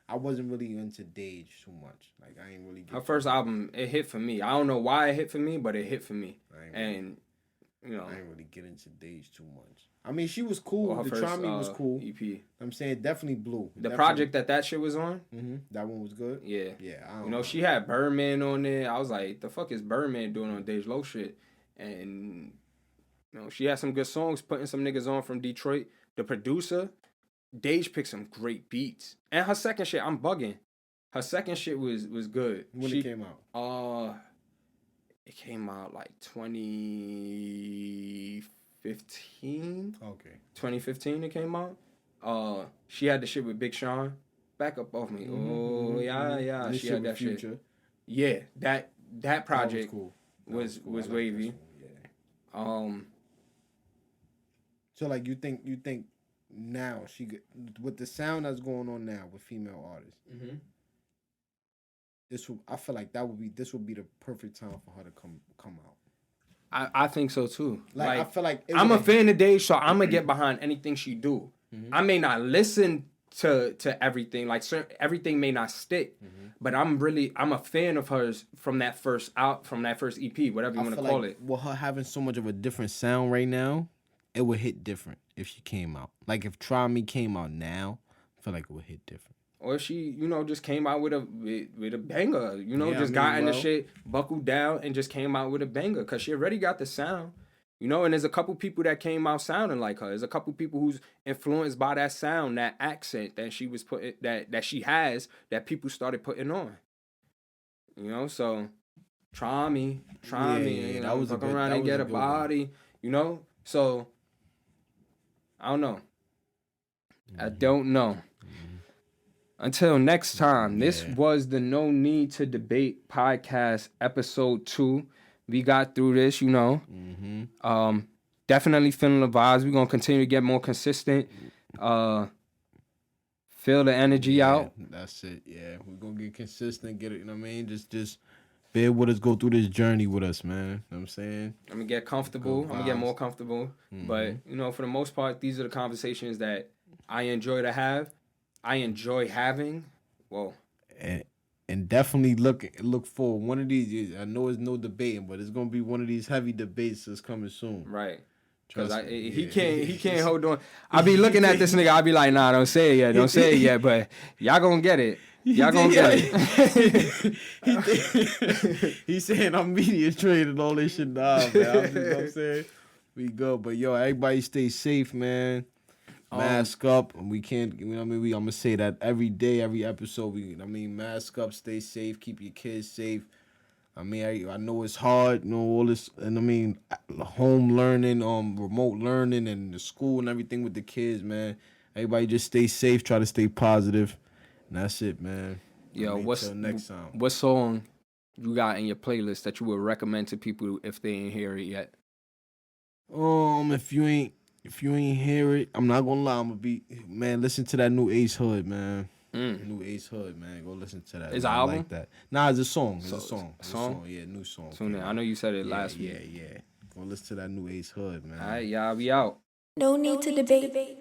I wasn't really into Dage too much. Like I ain't really. Her first album, it hit for me. I don't know why it hit for me, but it hit for me. And you know, I ain't really get into Dage too much. I mean, she was cool. The Try Me was cool. EP. I'm saying definitely blew. The project that shit was on. Mm-hmm. That one was good. Yeah. Yeah. You know, she had Birdman on there. I was like, the fuck is Birdman doing on Dage Low shit? And you know, she had some good songs, putting some niggas on from Detroit. The producer, Dage picked some great beats. And her second shit, I'm bugging. Her second shit was good. When it came out? It came out like 2015. Okay. 2015 it came out. She had the shit with Big Sean. Back up off me. Mm-hmm. Oh yeah. She had that Future. Shit. Yeah, that project was wavy. Yeah. So like you think now with the sound that's going on now with female artists. Mm-hmm. I feel like this would be the perfect time for her to come out. I think so too. Like I feel like I'm a fan of Dage, so I'm gonna get behind anything she do. Mm-hmm. I may not listen to everything, like everything may not stick, but I'm a fan of hers from that first EP, whatever you want to call it. With her having so much of a different sound right now, it would hit different if she came out. Like if Try Me came out now, I feel like it would hit different. Or if she, you know, just came out with a banger, you know, got in the shit, buckled down, and just came out with a banger, because she already got the sound, you know, and there's a couple people that came out sounding like her. There's a couple people who's influenced by that sound, that accent that she was putting, that she has, that people started putting on. You know, so try me, you know, fuck around and get a body, you know? So, I don't know. I don't know. Until next time, this was the No Need to Debate podcast, episode 2. We got through this, you know. Mm-hmm. Definitely feeling the vibes. We're going to continue to get more consistent. Feel the energy out. That's it, yeah. We're going to get consistent, get it, you know what I mean? Just bear with us, go through this journey with us, man. You know what I'm saying? I'm going to get comfortable. I'm going to get more comfortable. Mm-hmm. But, you know, for the most part, these are the conversations that I enjoy to have. I enjoy having. Whoa. And definitely look for one of these. I know it's no debating, but it's gonna be one of these heavy debates that's coming soon. Right. Cause Trust me, he yeah. can't hold on. I be looking at this nigga. I be like, nah, don't say it yet. But y'all gonna get it. Y'all gonna get it. He's saying I'm media trained and all this shit. Nah, man. You know what I'm saying? We good. But yo, everybody stay safe, man. Mask up. We can't, you know what I mean? I'm gonna say that every day, every episode. Mask up, stay safe, keep your kids safe. I know it's hard, you know, all this, and home learning, remote learning, and the school and everything with the kids, man. Everybody just stay safe, try to stay positive, and that's it, man. Yo, till next time. what song you got in your playlist that you would recommend to people if they ain't hear it yet? If you ain't hear it, I'm not gonna lie, listen to that new Ace Hood, man. New Ace Hood, man. Go listen to that. Is an an album? Like that. Nah, it's a song. It's So- a song. a song? Yeah, new song. Tune in. I know you said it last week. Yeah. Go listen to that new Ace Hood, man. All right, y'all be out. No need to debate.